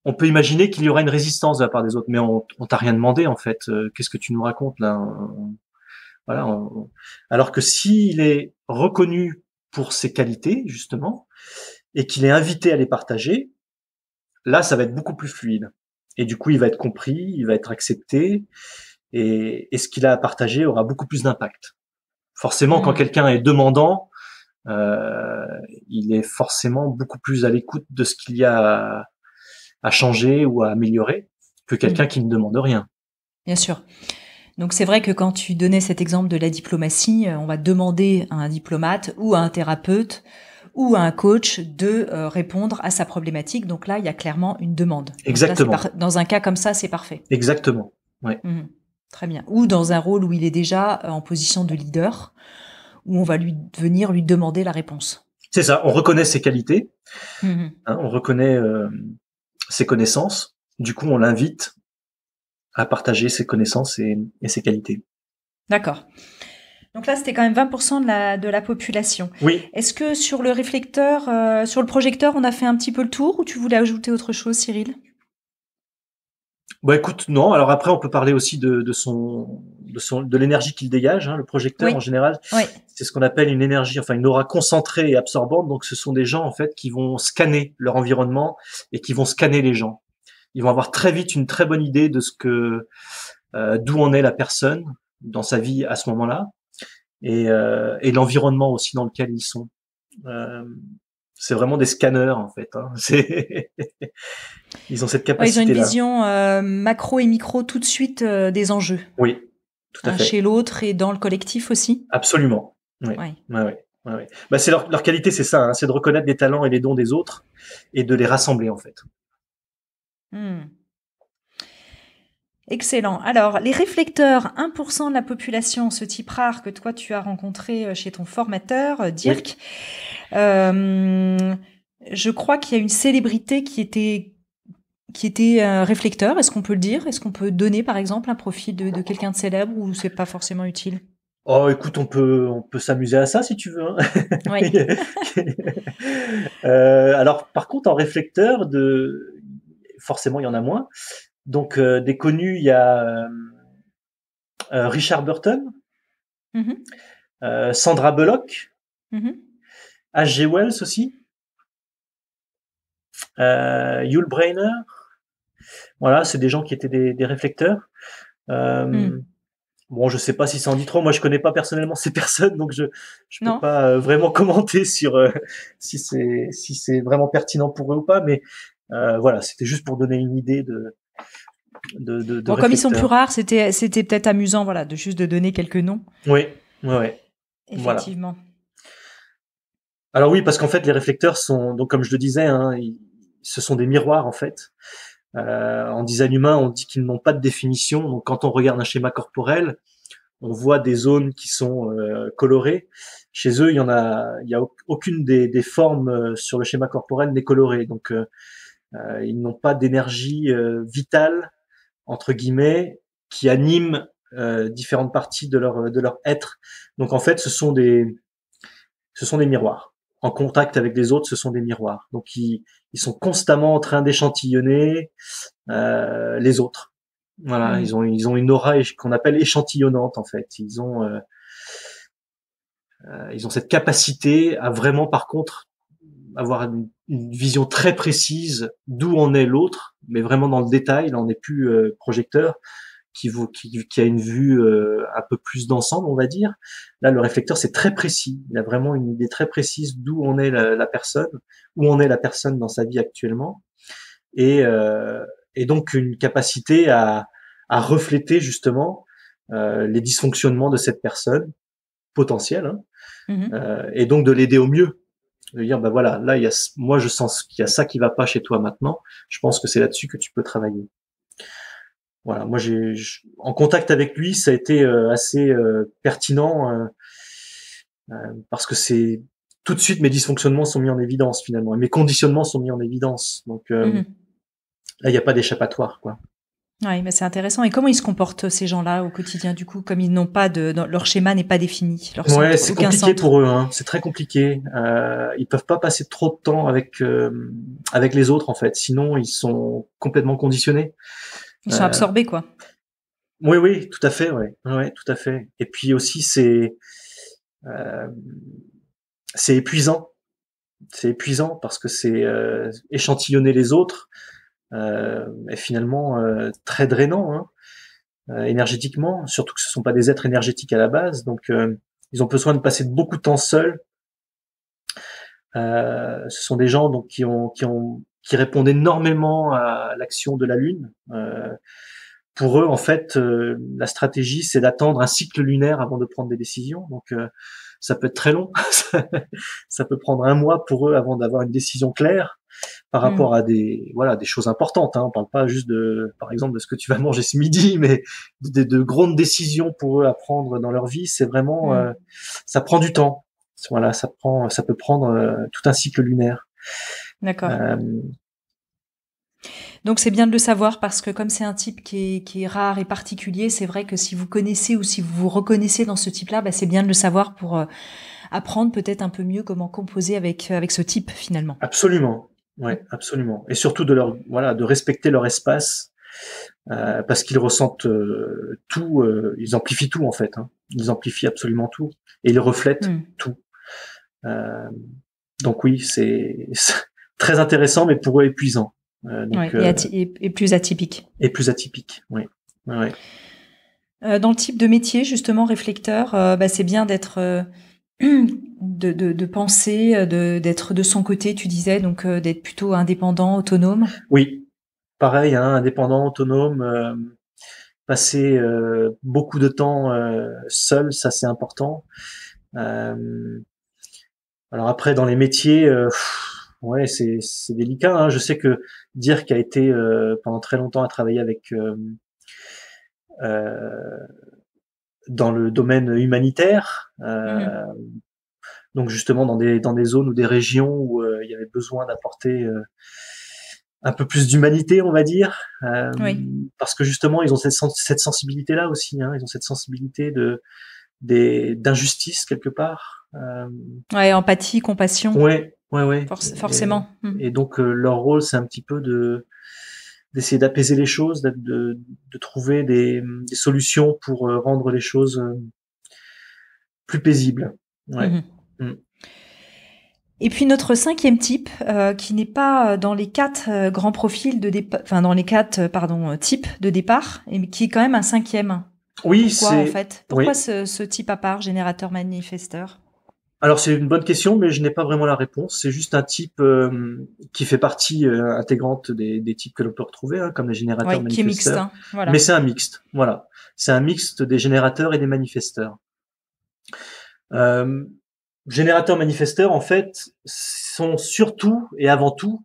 on peut imaginer qu'il y aura une résistance de la part des autres. Mais on t'a rien demandé en fait. Qu'est-ce que tu nous racontes là? Alors que s'il est reconnu pour ses qualités justement et qu'il est invité à les partager, là ça va être beaucoup plus fluide. Et du coup, il va être compris, il va être accepté, et ce qu'il a à partager aura beaucoup plus d'impact. Forcément, quand quelqu'un est demandant, il est forcément beaucoup plus à l'écoute de ce qu'il y a à changer ou à améliorer que quelqu'un qui ne demande rien. Bien sûr. Donc c'est vrai que quand tu donnais cet exemple de la diplomatie, on va demander à un diplomate ou à un thérapeute ou à un coach de répondre à sa problématique. Donc là, il y a clairement une demande. Exactement. Là, dans un cas comme ça, c'est parfait. Exactement. Ouais. Très bien. Ou dans un rôle où il est déjà en position de leader, où on va venir lui demander la réponse. C'est ça. On reconnaît ses qualités, on reconnaît ses connaissances. Du coup, on l'invite à partager ses connaissances et ses qualités. D'accord. Donc là, c'était quand même 20% de la population. Oui. Est-ce que sur le réflecteur, sur le projecteur, on a fait un petit peu le tour, ou tu voulais ajouter autre chose, Cyril? Bah écoute, non. Alors après, on peut parler aussi de l'énergie qu'il dégage. Hein, le projecteur, en général, c'est ce qu'on appelle une énergie, enfin une aura concentrée et absorbante. Donc, ce sont des gens en fait qui vont scanner leur environnement et qui vont scanner les gens. Ils vont avoir très vite une très bonne idée de d'où en est la personne dans sa vie à ce moment-là. Et l'environnement aussi dans lequel ils sont. C'est vraiment des scanners en fait. Hein. Ils ont cette capacité-là. Ils ont une vision macro et micro tout de suite des enjeux. Oui, tout à fait. Chez l'autre et dans le collectif aussi. Absolument. Oui. Ouais. Bah c'est leur qualité, c'est ça. Hein, c'est de reconnaître les talents et les dons des autres et de les rassembler en fait. Excellent. Alors, les réflecteurs, 1% de la population, ce type rare que toi tu as rencontré chez ton formateur, Dirk. Oui. Je crois qu'il y a une célébrité qui était réflecteur. Est-ce qu'on peut le dire? Est-ce qu'on peut donner, par exemple, un profil de quelqu'un de célèbre, ou c'est pas forcément utile? Oh, écoute, on peut s'amuser à ça si tu veux. Hein. Oui. Alors, par contre, en réflecteur, forcément, il y en a moins. Donc, des connus, il y a Richard Burton, Sandra Bullock, H.G. Wells aussi, Yul Brynner. Voilà, c'est des gens qui étaient des réflecteurs. Bon, je sais pas si ça en dit trop. Moi, je connais pas personnellement ces personnes, donc je peux pas vraiment commenter sur si c'est vraiment pertinent pour eux ou pas. Mais Voilà, c'était juste pour donner une idée de Bon, comme ils sont plus réflecteurs. rares, c'était peut-être amusant, voilà, de donner quelques noms. Oui, ouais, voilà. Effectivement. Alors oui, parce qu'en fait, les réflecteurs sont, donc comme je le disais, hein, ce sont des miroirs en fait. En design humain, on dit qu'ils n'ont pas de définition. Donc quand on regarde un schéma corporel, on voit des zones qui sont colorées. Chez eux, il y a aucune des formes sur le schéma corporel n'est colorée. Donc ils n'ont pas d'énergie vitale entre guillemets qui anime différentes parties de leur être. Donc en fait, ce sont des miroirs. En contact avec les autres, ce sont des miroirs. Donc ils sont constamment en train d'échantillonner les autres. Voilà, ils ont une aura qu'on appelle échantillonnante en fait. Ils ont cette capacité à vraiment, par contre, avoir une vision très précise d'où en est l'autre, mais vraiment dans le détail. Là, on n'est plus projecteur qui a une vue un peu plus d'ensemble, on va dire. Là, le réflecteur, c'est très précis. Il a vraiment une idée très précise d'où en est la personne, où en est la personne dans sa vie actuellement, et, euh, et donc une capacité à refléter justement les dysfonctionnements de cette personne potentielle, hein, et donc de l'aider au mieux. De dire, bah voilà, là, moi, je sens qu'il y a ça qui va pas chez toi maintenant. Je pense que c'est là-dessus que tu peux travailler. Voilà, moi, en contact avec lui, ça a été assez pertinent parce que c'est tout de suite mes dysfonctionnements sont mis en évidence finalement, et mes conditionnements sont mis en évidence. Donc là, il n'y a pas d'échappatoire, quoi. Oui, mais c'est intéressant. Et comment ils se comportent ces gens-là au quotidien du coup, comme ils n'ont pas leur schéma n'est pas défini, leur Ouais, centre, c'est aucun compliqué centre. pour eux, hein. C'est très compliqué. Ils peuvent pas passer trop de temps avec les autres en fait, sinon ils sont complètement conditionnés. Ils sont absorbés, quoi. Oui, oui, tout à fait, ouais, ouais, tout à fait. Et puis aussi, euh, c'est épuisant. C'est épuisant parce que c'est échantillonner les autres est finalement très drainant, hein, énergétiquement. Surtout que ce sont pas des êtres énergétiques à la base, donc ils ont besoin de passer beaucoup de temps seuls. Ce sont des gens donc qui répondent énormément à l'action de la Lune. Pour eux, en fait, la stratégie, c'est d'attendre un cycle lunaire avant de prendre des décisions. Donc, ça peut être très long. Ça peut prendre un mois pour eux avant d'avoir une décision claire par rapport à des choses importantes. Hein. On parle pas juste par exemple, de ce que tu vas manger ce midi, mais de grandes décisions pour eux à prendre dans leur vie. C'est vraiment, ça prend du temps. Voilà, ça peut prendre tout un cycle lunaire. D'accord. Donc c'est bien de le savoir parce que comme c'est un type qui est rare et particulier, c'est vrai que si vous connaissez ou si vous vous reconnaissez dans ce type-là, bah, c'est bien de le savoir pour apprendre peut-être un peu mieux comment composer avec ce type finalement. Absolument, ouais, absolument. Et surtout de respecter leur espace parce qu'ils ressentent tout, ils amplifient tout en fait. Hein. Ils amplifient absolument tout et ils reflètent tout. Donc oui, c'est très intéressant, mais pour eux épuisant. Donc, et plus atypique. Et plus atypique, oui. Ouais. Dans le type de métier, justement, réflecteur, bah, c'est bien d'être, de penser, d'être de son côté, tu disais, donc d'être plutôt indépendant, autonome. Oui, pareil, hein, indépendant, autonome, passer beaucoup de temps seul, ça c'est important. Alors après, dans les métiers, ouais, c'est délicat. Hein. Je sais que Dirk a été pendant très longtemps à travailler avec dans le domaine humanitaire, donc justement dans des zones ou des régions où il y avait besoin d'apporter un peu plus d'humanité, on va dire, parce que justement ils ont cette sensibilité-là aussi. Hein. Ils ont cette sensibilité d'injustice quelque part. Ouais, empathie, compassion. Ouais. Forcément. Et donc leur rôle, c'est un petit peu d'essayer d'apaiser les choses, de trouver des solutions pour rendre les choses plus paisibles. Ouais. Et puis notre cinquième type, qui n'est pas dans les quatre grands profils de départ, enfin dans les quatre types de départ, et qui est quand même un cinquième. Oui, pourquoi en fait? Pourquoi ce type à part, générateur manifesteur? Alors c'est une bonne question, mais je n'ai pas vraiment la réponse. C'est juste un type qui fait partie intégrante des types que l'on peut retrouver, hein, comme les générateurs Oui, qui est mixte, manifesteurs. hein, voilà. Mais c'est un mixte, voilà. C'est un mixte des générateurs et des manifesteurs. Euh, Générateurs manifesteurs, en fait, sont surtout et avant tout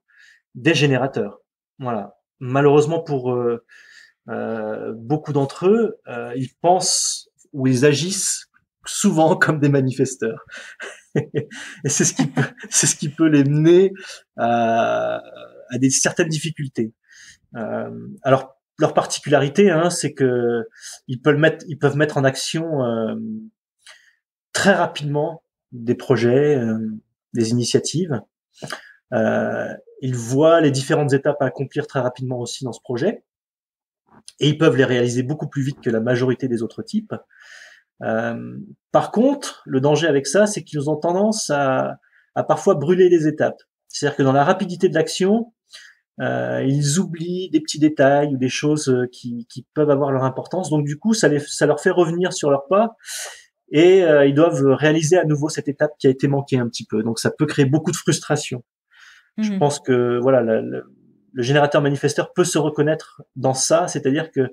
des générateurs. Voilà. Malheureusement pour beaucoup d'entre eux, ils pensent ou ils agissent souvent comme des manifesteurs. Et c'est ce qui peut les mener à des certaines difficultés. Alors leur particularité, hein, c'est que ils peuvent mettre en action très rapidement des projets, des initiatives. Ils voient les différentes étapes à accomplir très rapidement aussi dans ce projet, et ils peuvent les réaliser beaucoup plus vite que la majorité des autres types. Par contre, le danger avec ça, c'est qu'ils ont tendance à parfois brûler les étapes. C'est-à-dire que dans la rapidité de l'action, ils oublient des petits détails ou des choses qui peuvent avoir leur importance. Donc du coup, ça leur fait revenir sur leurs pas, et ils doivent réaliser à nouveau cette étape qui a été manquée un petit peu. Donc ça peut créer beaucoup de frustration. Je pense que voilà, le générateur manifesteur peut se reconnaître dans ça, c'est-à-dire que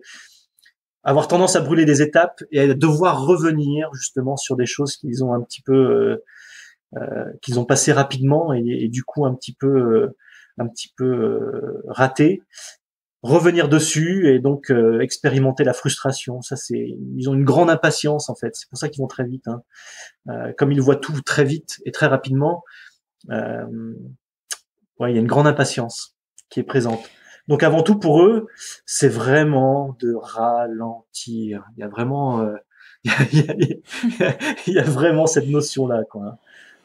avoir tendance à brûler des étapes et à devoir revenir justement sur des choses qu'ils ont un petit peu qu'ils ont passé rapidement, et du coup un petit peu raté, revenir dessus et donc expérimenter la frustration. Ça, ils ont une grande impatience en fait. C'est pour ça qu'ils vont très vite, hein. Comme ils voient tout très vite et très rapidement, euh, ouais, il y a une grande impatience qui est présente. Donc avant tout pour eux, c'est vraiment de ralentir. Il y a vraiment, il y a vraiment cette notion-là, quoi.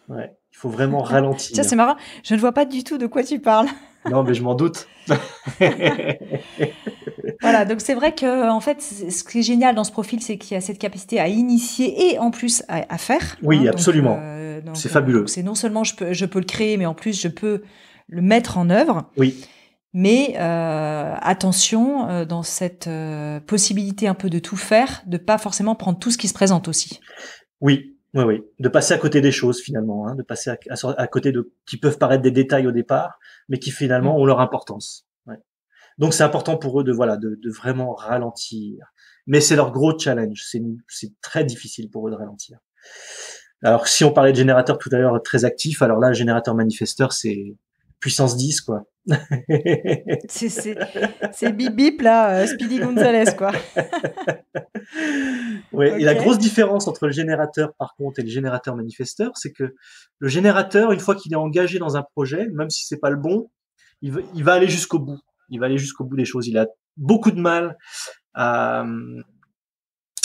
Ouais, il faut vraiment Tiens, ralentir. c'est marrant, je ne vois pas du tout de quoi tu parles. Non, mais je m'en doute. Voilà, donc c'est vrai que en fait, ce qui est génial dans ce profil, c'est qu'il y a cette capacité à initier et en plus à faire. Hein, Oui, absolument. C'est fabuleux. donc c'est non seulement je peux le créer, mais en plus je peux le mettre en œuvre. Oui, Mais attention, dans cette possibilité un peu de tout faire, de pas forcément prendre tout ce qui se présente aussi. oui, oui, oui. De passer à côté des choses finalement, hein, de passer à côté de qui peuvent paraître des détails au départ, mais qui finalement Mm. ont leur importance. Ouais. Donc c'est important pour eux de vraiment ralentir. Mais c'est leur gros challenge. C'est très difficile pour eux de ralentir. Alors si on parlait de générateur tout à l'heure très actif, alors là, générateur manifesteur, c'est puissance 10, quoi. C'est bip bip là, Speedy Gonzalez quoi. Ouais, et la Ok. grosse différence entre le générateur, par contre, et le générateur manifesteur, c'est que le générateur, une fois qu'il est engagé dans un projet, même si c'est pas le bon, il va aller jusqu'au bout. Il va aller jusqu'au bout des choses. Il a beaucoup de mal à,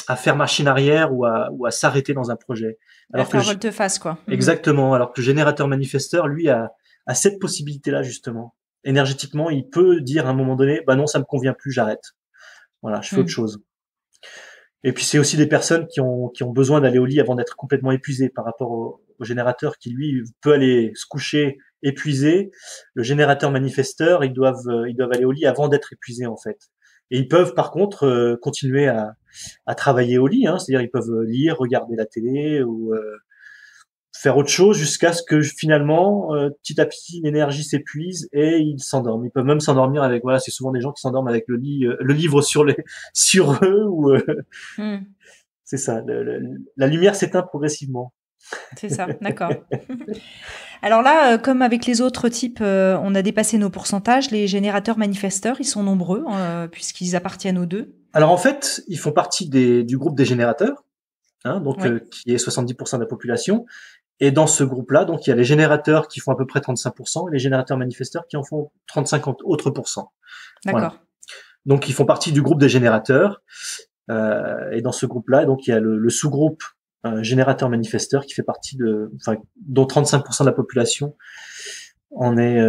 à faire machine arrière ou à s'arrêter dans un projet. Il va Alors que faire volte-face quoi. Mhm. exactement, alors que le générateur manifesteur, lui, a cette possibilité-là, justement. Énergétiquement, il peut dire à un moment donné, bah non, ça me convient plus, j'arrête. Voilà, je fais autre Mm. chose. Et puis c'est aussi des personnes qui ont besoin d'aller au lit avant d'être complètement épuisées par rapport au générateur qui lui peut aller se coucher épuisé. Le générateur manifesteur, ils doivent aller au lit avant d'être épuisés en fait. Et ils peuvent par contre continuer à travailler au lit, hein, c'est-à-dire ils peuvent lire, regarder la télé ou faire autre chose jusqu'à ce que finalement, petit à petit, l'énergie s'épuise et ils s'endorment. Ils peuvent même s'endormir avec, voilà, c'est souvent des gens qui s'endorment avec le livre sur eux ou Mm. c'est ça. La lumière s'éteint progressivement. C'est ça, d'accord. Alors là, comme avec les autres types, on a dépassé nos pourcentages. Les générateurs manifesteurs, ils sont nombreux puisqu'ils appartiennent aux deux. Alors en fait, ils font partie du groupe des générateurs, hein, donc Oui, qui est 70% de la population. Et dans ce groupe-là, donc il y a les générateurs qui font à peu près 35% et les générateurs manifesteurs qui en font 35 autres pourcents. Voilà. d'accord. Donc ils font partie du groupe des générateurs. Et dans ce groupe-là, donc il y a le sous-groupe générateur manifesteur qui fait partie dont 35% de la population en est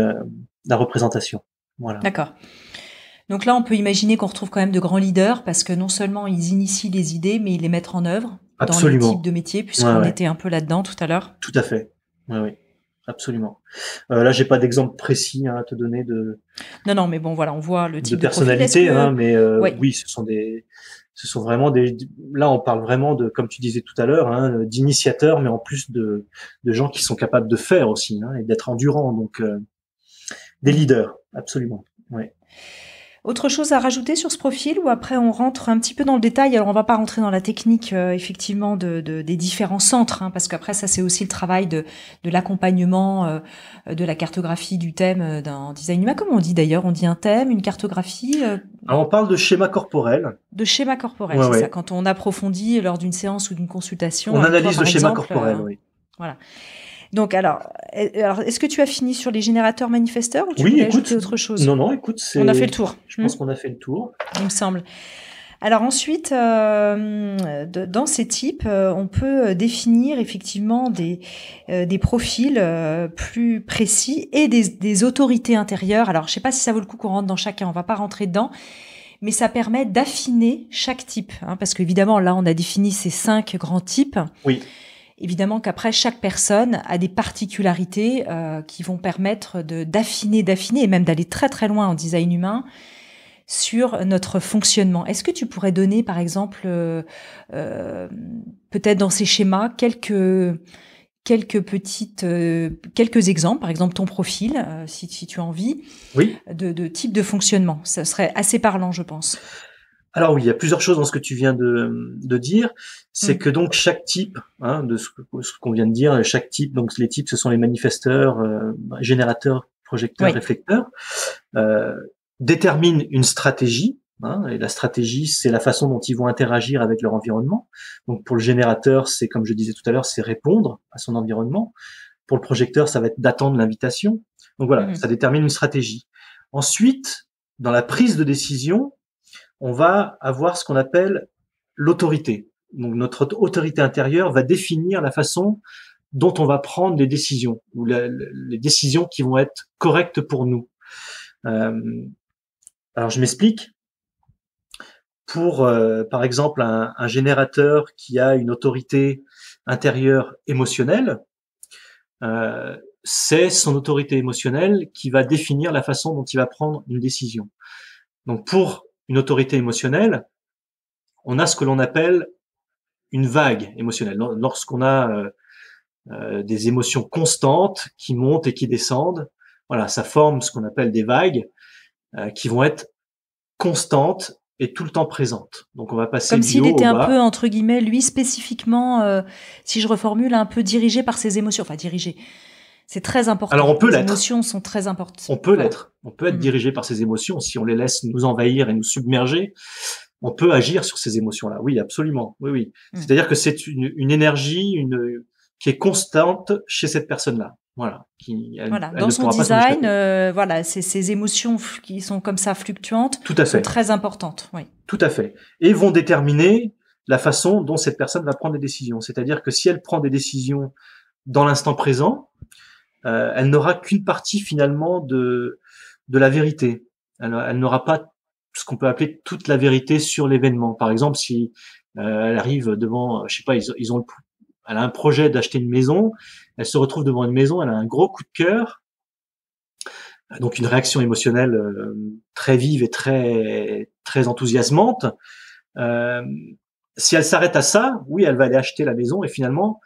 la représentation. Voilà. D'accord. Donc là, on peut imaginer qu'on retrouve quand même de grands leaders parce que non seulement ils initient les idées, mais ils les mettent en œuvre dans les Absolument. types de métiers, Ouais, puisqu'on ouais. était un peu là-dedans tout à l'heure. Tout à fait. Ouais, oui. Absolument. Là, j'ai pas d'exemple précis à te donner Non, mais bon, voilà, on voit le de type de profil. Est-ce personnalité, que... hein, mais Ouais. oui, ce sont des Ce sont vraiment là, on parle vraiment de, comme tu disais tout à l'heure, hein, d'initiateurs, mais en plus de gens qui sont capables de faire aussi, hein, et d'être endurants. Donc, des leaders, absolument. Ouais. Autre chose à rajouter sur ce profil ou après on rentre un petit peu dans le détail. Alors on va pas rentrer dans la technique effectivement des différents centres, hein, parce qu'après ça c'est aussi le travail de l'accompagnement, de la cartographie du thème d'un design humain. Comment on dit d'ailleurs? On dit un thème, une cartographie. Alors on parle de schéma corporel. De schéma corporel, ouais, c'est ouais. ça. Quand on approfondit lors d'une séance ou d'une consultation. On analyse toi, le schéma exemple, corporel, oui. Voilà. Donc alors, est-ce que tu as fini sur les générateurs manifesteurs ou tu oui, voulais écoute, ajouter autre chose? Non, écoute, on a fait le tour. Je pense qu'on a fait le tour. Il me semble. Alors ensuite, dans ces types, on peut définir effectivement des profils plus précis et des autorités intérieures. Alors je sais pas si ça vaut le coup qu'on rentre dans chacun, on va pas rentrer dedans. Mais ça permet d'affiner chaque type, hein, parce qu'évidemment, là, on a défini ces 5 grands types. Oui. Évidemment qu'après, chaque personne a des particularités qui vont permettre d'affiner, et même d'aller très très loin en design humain sur notre fonctionnement. Est-ce que tu pourrais donner, par exemple, peut-être dans ces schémas, quelques exemples, par exemple ton profil, si tu as envie, oui. de type de fonctionnement. Ça serait assez parlant, je pense. Alors oui, il y a plusieurs choses dans ce que tu viens de dire. C'est que donc chaque type, hein, de ce qu'on vient de dire, chaque type, donc les types, ce sont les manifesteurs, générateurs, projecteurs, réflecteurs, déterminent une stratégie. Hein, et la stratégie, c'est la façon dont ils vont interagir avec leur environnement. Donc pour le générateur, c'est comme je disais tout à l'heure, c'est répondre à son environnement. Pour le projecteur, ça va être d'attendre l'invitation. Donc voilà, ça détermine une stratégie. Ensuite, dans la prise de décision, on va avoir ce qu'on appelle l'autorité. Donc notre autorité intérieure va définir la façon dont on va prendre les décisions, ou les décisions qui vont être correctes pour nous. Alors je m'explique. Pour, par exemple, un générateur qui a une autorité intérieure émotionnelle, c'est son autorité émotionnelle qui va définir la façon dont il va prendre une décision. Donc pour une autorité émotionnelle, on a ce que l'on appelle une vague émotionnelle. Lorsqu'on a des émotions constantes qui montent et qui descendent, voilà, ça forme ce qu'on appelle des vagues qui vont être constantes et tout le temps présentes. Donc on va passer comme du s'il haut était au un bas. peu, entre guillemets, lui spécifiquement, si je reformule, un peu dirigé par ses émotions. Enfin, dirigé. C'est très important. Alors on peut les l'être. émotions sont très importantes. On peut l'être. On peut être dirigé par ses émotions. Si on les laisse nous envahir et nous submerger, on peut agir sur ces émotions-là. Oui, absolument. Oui, oui. C'est-à-dire que c'est une énergie, qui est constante chez cette personne-là. Voilà. Dans son design, voilà, ces émotions qui sont comme ça fluctuantes sont très importantes. Oui. Tout à fait. Et vont déterminer la façon dont cette personne va prendre des décisions. C'est-à-dire que si elle prend des décisions dans l'instant présent, elle n'aura qu'une partie finalement de la vérité. Elle n'aura pas ce qu'on peut appeler toute la vérité sur l'événement. Par exemple, si elle arrive devant, je sais pas, elle a un projet d'acheter une maison, elle se retrouve devant une maison, elle a un gros coup de cœur, donc une réaction émotionnelle très vive et très très enthousiasmante. Si elle s'arrête à ça, oui, elle va aller acheter la maison et finalement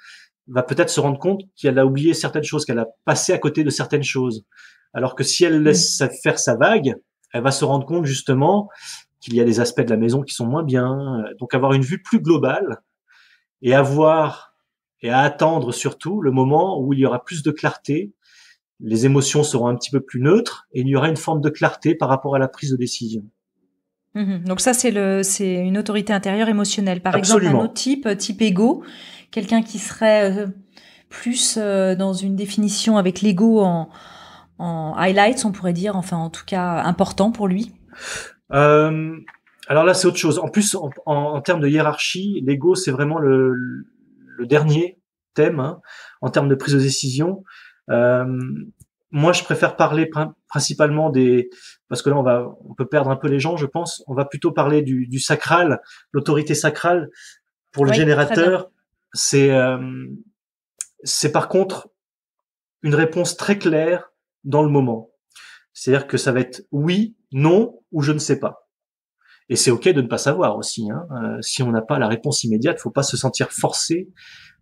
va peut-être se rendre compte qu'elle a oublié certaines choses, qu'elle a passé à côté de certaines choses. Alors que si elle laisse faire sa vague, elle va se rendre compte justement qu'il y a des aspects de la maison qui sont moins bien. Donc avoir une vue plus globale et à attendre surtout le moment où il y aura plus de clarté. Les émotions seront un petit peu plus neutres et il y aura une forme de clarté par rapport à la prise de décision. Donc ça, c'est une autorité intérieure émotionnelle. Par Absolument. exemple, un autre type égo, quelqu'un qui serait plus dans une définition avec l'ego en highlights, on pourrait dire, enfin en tout cas important pour lui. Alors là, c'est autre chose. En plus, en termes de hiérarchie, l'ego, c'est vraiment le dernier thème, hein, en termes de prise de décision. Moi, je préfère parler principalement parce que là, on peut perdre un peu les gens, je pense. On va plutôt parler du sacral, l'autorité sacrale. Pour le générateur, c'est par contre une réponse très claire dans le moment. C'est-à-dire que ça va être oui, non ou je ne sais pas. Et c'est OK de ne pas savoir aussi, hein. Si on n'a pas la réponse immédiate, faut pas se sentir forcé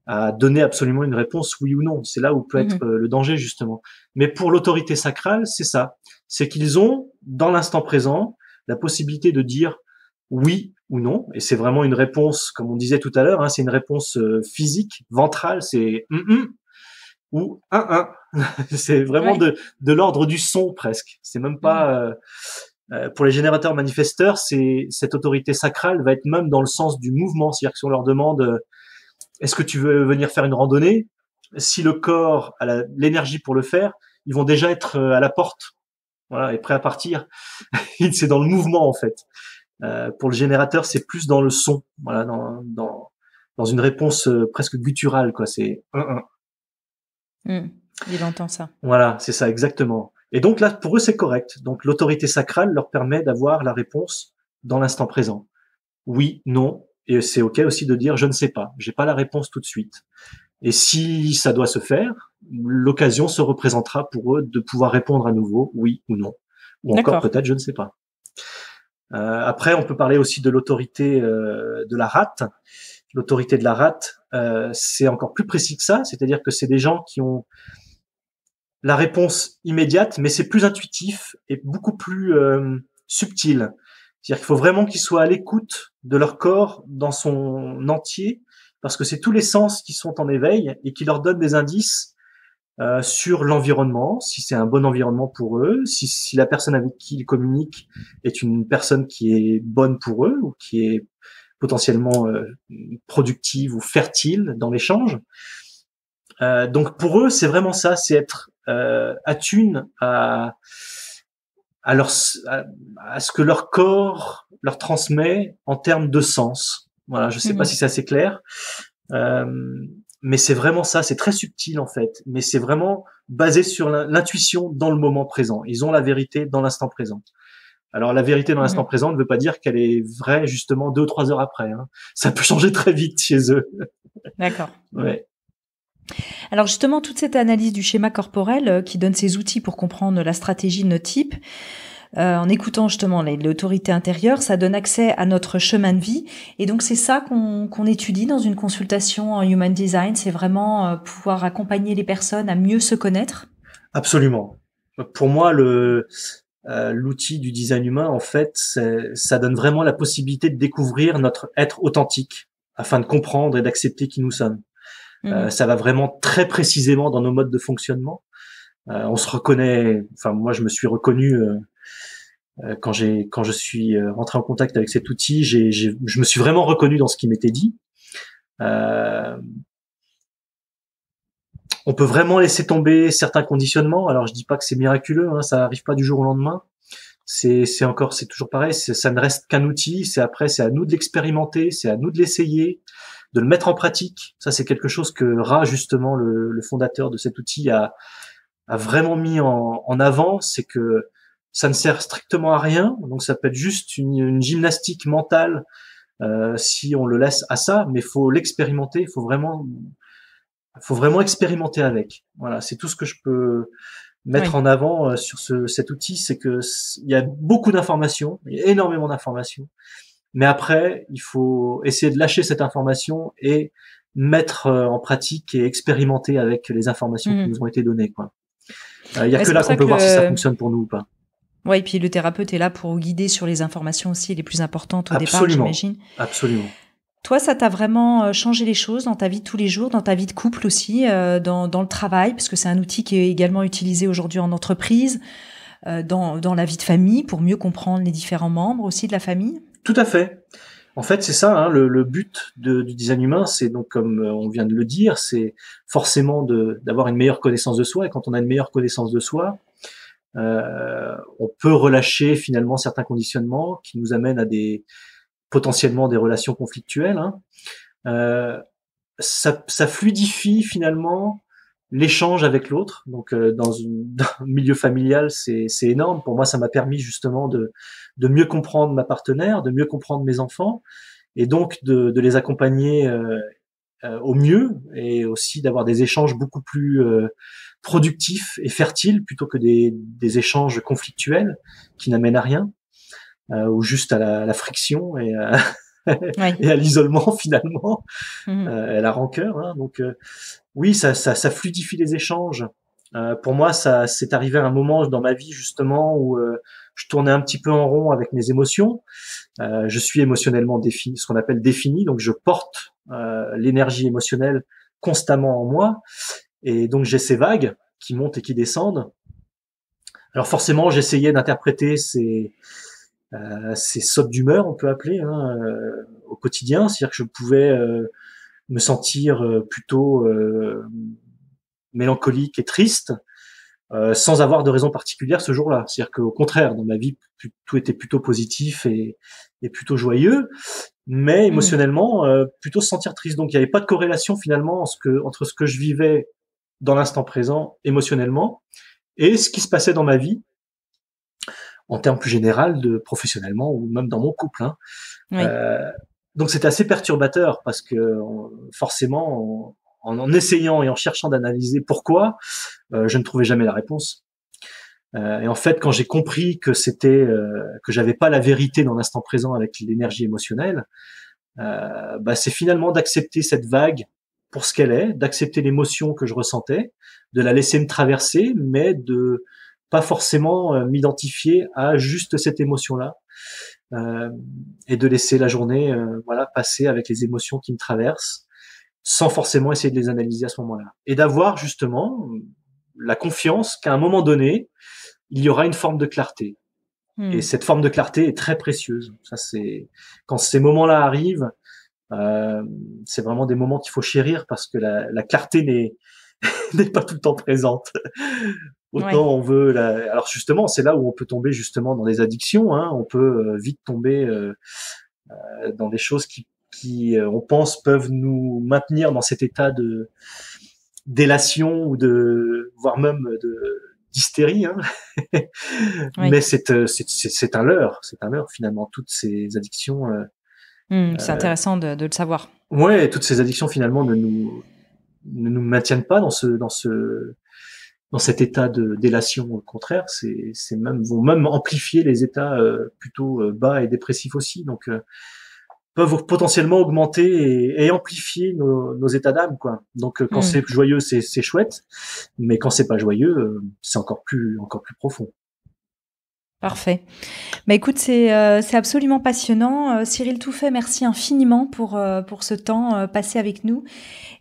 à donner absolument une réponse oui ou non. C'est là où peut être le danger, justement. Mais pour l'autorité sacrale, c'est ça. C'est qu'ils ont, dans l'instant présent, la possibilité de dire oui ou non. Et c'est vraiment une réponse, comme on disait tout à l'heure, hein, c'est une réponse physique, ventrale, c'est ou C'est vraiment de l'ordre du son presque. C'est même pas... pour les générateurs manifesteurs, cette autorité sacrale va être même dans le sens du mouvement. C'est-à-dire que si on leur demande est-ce que tu veux venir faire une randonnée, si le corps a l'énergie pour le faire, ils vont déjà être à la porte, voilà, et prêts à partir. C'est dans le mouvement en fait. Pour le générateur, c'est plus dans le son, voilà, dans une réponse presque gutturale, quoi. C'est Il entend ça. Voilà, c'est ça exactement. Et donc là, pour eux, c'est correct. Donc l'autorité sacrale leur permet d'avoir la réponse dans l'instant présent. Oui, non, et c'est OK aussi de dire je ne sais pas, j'ai pas la réponse tout de suite. Et si ça doit se faire, l'occasion se représentera pour eux de pouvoir répondre à nouveau oui ou non, ou encore peut-être je ne sais pas. Après, on peut parler aussi de l'autorité de la rate. L'autorité de la rate, c'est encore plus précis que ça, c'est-à-dire que c'est des gens qui ont la réponse immédiate, mais c'est plus intuitif et beaucoup plus subtil. C'est-à-dire qu'il faut vraiment qu'ils soient à l'écoute de leur corps dans son entier, parce que c'est tous les sens qui sont en éveil et qui leur donnent des indices sur l'environnement, si c'est un bon environnement pour eux, si la personne avec qui ils communiquent est une personne qui est bonne pour eux ou qui est potentiellement productive ou fertile dans l'échange. Donc pour eux, c'est vraiment ça, c'est être attune à ce que leur corps leur transmet en termes de sens. Voilà, je sais pas si c'est assez clair, mais c'est vraiment ça, c'est très subtil en fait, mais c'est vraiment basé sur l'intuition dans le moment présent. Ils ont la vérité dans l'instant présent. Alors la vérité dans l'instant présent ne veut pas dire qu'elle est vraie justement 2 ou 3 heures après, hein. Ça peut changer très vite chez eux. D'accord. Ouais. Alors justement, toute cette analyse du schéma corporel qui donne ces outils pour comprendre la stratégie de notre type, en écoutant justement l'autorité intérieure, ça donne accès à notre chemin de vie. Et donc c'est ça qu'on étudie dans une consultation en Human Design, c'est vraiment pouvoir accompagner les personnes à mieux se connaître. Absolument. Pour moi, l'outil du design humain, en fait, ça donne vraiment la possibilité de découvrir notre être authentique afin de comprendre et d'accepter qui nous sommes. Ça va vraiment très précisément dans nos modes de fonctionnement. On se reconnaît. Enfin, moi, je me suis reconnu quand je suis rentré en contact avec cet outil. Je me suis vraiment reconnu dans ce qui m'était dit. On peut vraiment laisser tomber certains conditionnements. Alors, je dis pas que c'est miraculeux, hein, ça arrive pas du jour au lendemain. C'est toujours pareil. Ça ne reste qu'un outil. C'est à nous de l'expérimenter, c'est à nous de l'essayer, de le mettre en pratique. Ça, c'est quelque chose que Ra, justement, le fondateur de cet outil, a vraiment mis en avant. C'est que ça ne sert strictement à rien. Donc, ça peut être juste une gymnastique mentale si on le laisse à ça. Mais faut l'expérimenter. Il faut vraiment expérimenter avec. Voilà, c'est tout ce que je peux mettre en avant sur cet outil, c'est que il y a beaucoup d'informations, il y a énormément d'informations. Mais après, il faut essayer de lâcher cette information et mettre en pratique et expérimenter avec les informations qui nous ont été données, quoi. Il y a que là qu'on peut voir si ça fonctionne pour nous ou pas. Ouais, et puis le thérapeute est là pour guider sur les informations aussi les plus importantes au départ, j'imagine. Absolument. Toi, ça t'a vraiment changé les choses dans ta vie de tous les jours, dans ta vie de couple aussi, dans le travail, parce que c'est un outil qui est également utilisé aujourd'hui en entreprise, dans la vie de famille, pour mieux comprendre les différents membres aussi de la famille. Tout à fait. En fait, c'est ça, hein, le but du design humain, c'est donc, comme on vient de le dire, c'est forcément d'avoir une meilleure connaissance de soi. Et quand on a une meilleure connaissance de soi, on peut relâcher finalement certains conditionnements qui nous amènent à potentiellement des relations conflictuelles. Hein. Ça fluidifie finalement l'échange avec l'autre. Donc dans un milieu familial, c'est énorme. Pour moi, ça m'a permis justement de mieux comprendre ma partenaire, de mieux comprendre mes enfants, et donc de les accompagner au mieux, et aussi d'avoir des échanges beaucoup plus productifs et fertiles plutôt que des échanges conflictuels qui n'amènent à rien. ou juste à la friction et Oui. et à l'isolement finalement, Mhm. à la rancœur. Hein. Donc oui, ça fluidifie les échanges. Pour moi, ça c'est arrivé à un moment dans ma vie justement où je tournais un petit peu en rond avec mes émotions. Je suis émotionnellement défini, ce qu'on appelle défini, donc je porte l'énergie émotionnelle constamment en moi, et donc j'ai ces vagues qui montent et qui descendent. Alors forcément, j'essayais d'interpréter ces sautes d'humeur, on peut appeler, hein, au quotidien, c'est-à-dire que je pouvais me sentir plutôt mélancolique et triste, sans avoir de raison particulière ce jour-là. C'est-à-dire qu'au contraire, dans ma vie, tout était plutôt positif et plutôt joyeux, mais émotionnellement, plutôt se sentir triste. Donc il n'y avait pas de corrélation finalement entre ce que je vivais dans l'instant présent émotionnellement et ce qui se passait dans ma vie en termes plus général de professionnellement ou même dans mon couple. Hein. Oui. Donc c'était assez perturbateur parce que forcément, en essayant et en cherchant d'analyser pourquoi, je ne trouvais jamais la réponse. Et en fait, quand j'ai compris que que j'avais pas la vérité dans l'instant présent avec l'énergie émotionnelle, c'est finalement d'accepter cette vague pour ce qu'elle est, d'accepter l'émotion que je ressentais, de la laisser me traverser, mais de pas forcément m'identifier à juste cette émotion-là, et de laisser la journée passer avec les émotions qui me traversent, sans forcément essayer de les analyser à ce moment-là. Et d'avoir justement la confiance qu'à un moment donné, il y aura une forme de clarté. Et cette forme de clarté est très précieuse. Ça, c'est quand ces moments-là arrivent, c'est vraiment des moments qu'il faut chérir parce que la clarté n'est pas tout le temps présente. Autant on veut alors justement, c'est là où on peut tomber justement dans des addictions. Hein. On peut vite tomber dans des choses qui on pense peuvent nous maintenir dans cet état de d'élation ou voire même d'hystérie. Hein. Oui. Mais c'est un leurre finalement, toutes ces addictions. C'est intéressant de le savoir. Ouais, toutes ces addictions finalement ne nous maintiennent pas dans cet état d'élation. Au contraire, vont même amplifier les états plutôt bas et dépressifs aussi. Donc peuvent potentiellement augmenter et amplifier nos états d'âme, quoi. Donc quand c'est joyeux, c'est chouette, mais quand c'est pas joyeux, c'est encore plus profond. Parfait. Écoute, c'est absolument passionnant. Cyril Touffet, merci infiniment pour ce temps passé avec nous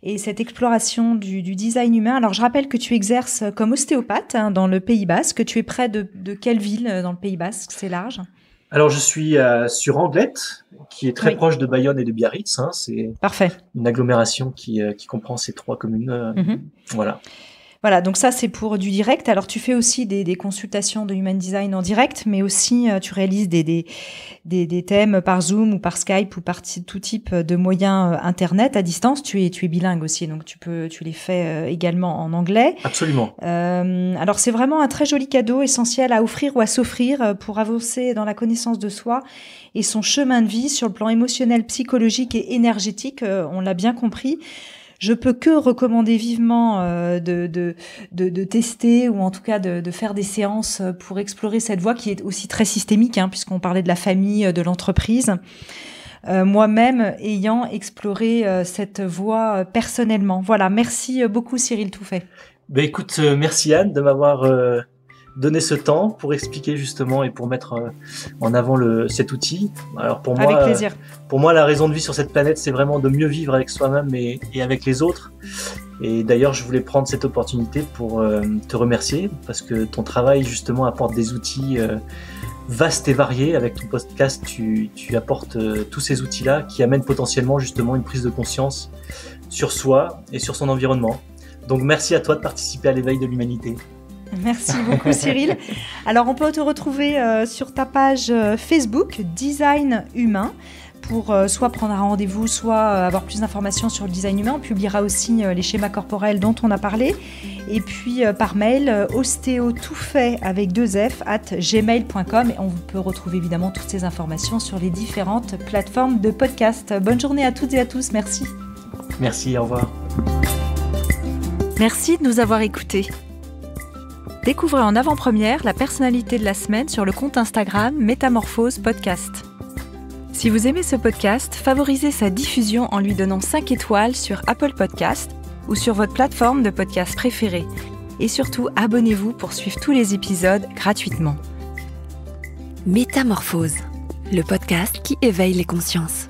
et cette exploration du design humain. Alors, je rappelle que tu exerces comme ostéopathe dans le Pays Basque. Tu es près de quelle ville dans le Pays Basque? C'est large. Alors, je suis sur Anglette, qui est très proche de Bayonne et de Biarritz. Hein. C'est parfait. Une agglomération qui comprend ces 3 communes. Voilà. Voilà, donc ça, c'est pour du direct. Alors, tu fais aussi des consultations de Human Design en direct, mais aussi tu réalises des thèmes par Zoom ou par Skype ou par tout type de moyens Internet à distance. Tu es bilingue aussi, donc tu les fais également en anglais. Absolument. Alors, c'est vraiment un très joli cadeau essentiel à offrir ou à s'offrir pour avancer dans la connaissance de soi et son chemin de vie sur le plan émotionnel, psychologique et énergétique. On l'a bien compris. Je peux que recommander vivement de tester ou en tout cas de faire des séances pour explorer cette voie qui est aussi très systémique, hein, puisqu'on parlait de la famille, de l'entreprise. Moi-même ayant exploré cette voie personnellement. Voilà, merci beaucoup Cyril Touffet. Écoute, merci Anne de m'avoir donné ce temps pour expliquer justement et pour mettre en avant cet outil. Alors pour moi, avec plaisir. Pour moi, la raison de vie sur cette planète, c'est vraiment de mieux vivre avec soi-même et avec les autres. Et d'ailleurs, je voulais prendre cette opportunité pour te remercier parce que ton travail justement apporte des outils vastes et variés. Avec ton podcast, tu apportes tous ces outils-là qui amènent potentiellement justement une prise de conscience sur soi et sur son environnement. Donc merci à toi de participer à l'éveil de l'humanité. Merci beaucoup Cyril. Alors on peut te retrouver sur ta page Facebook Design Humain pour soit prendre un rendez-vous, soit avoir plus d'informations sur le design humain. On publiera aussi les schémas corporels dont on a parlé. Et puis par mail ostéotouffet avec 2F @gmail.com. Et on peut retrouver évidemment toutes ces informations sur les différentes plateformes de podcast. Bonne journée à toutes et à tous. Merci. Merci, au revoir. Merci de nous avoir écoutés. Découvrez en avant-première la personnalité de la semaine sur le compte Instagram Métamorphose Podcast. Si vous aimez ce podcast, favorisez sa diffusion en lui donnant 5 étoiles sur Apple Podcast ou sur votre plateforme de podcast préférée. Et surtout, abonnez-vous pour suivre tous les épisodes gratuitement. Métamorphose, le podcast qui éveille les consciences.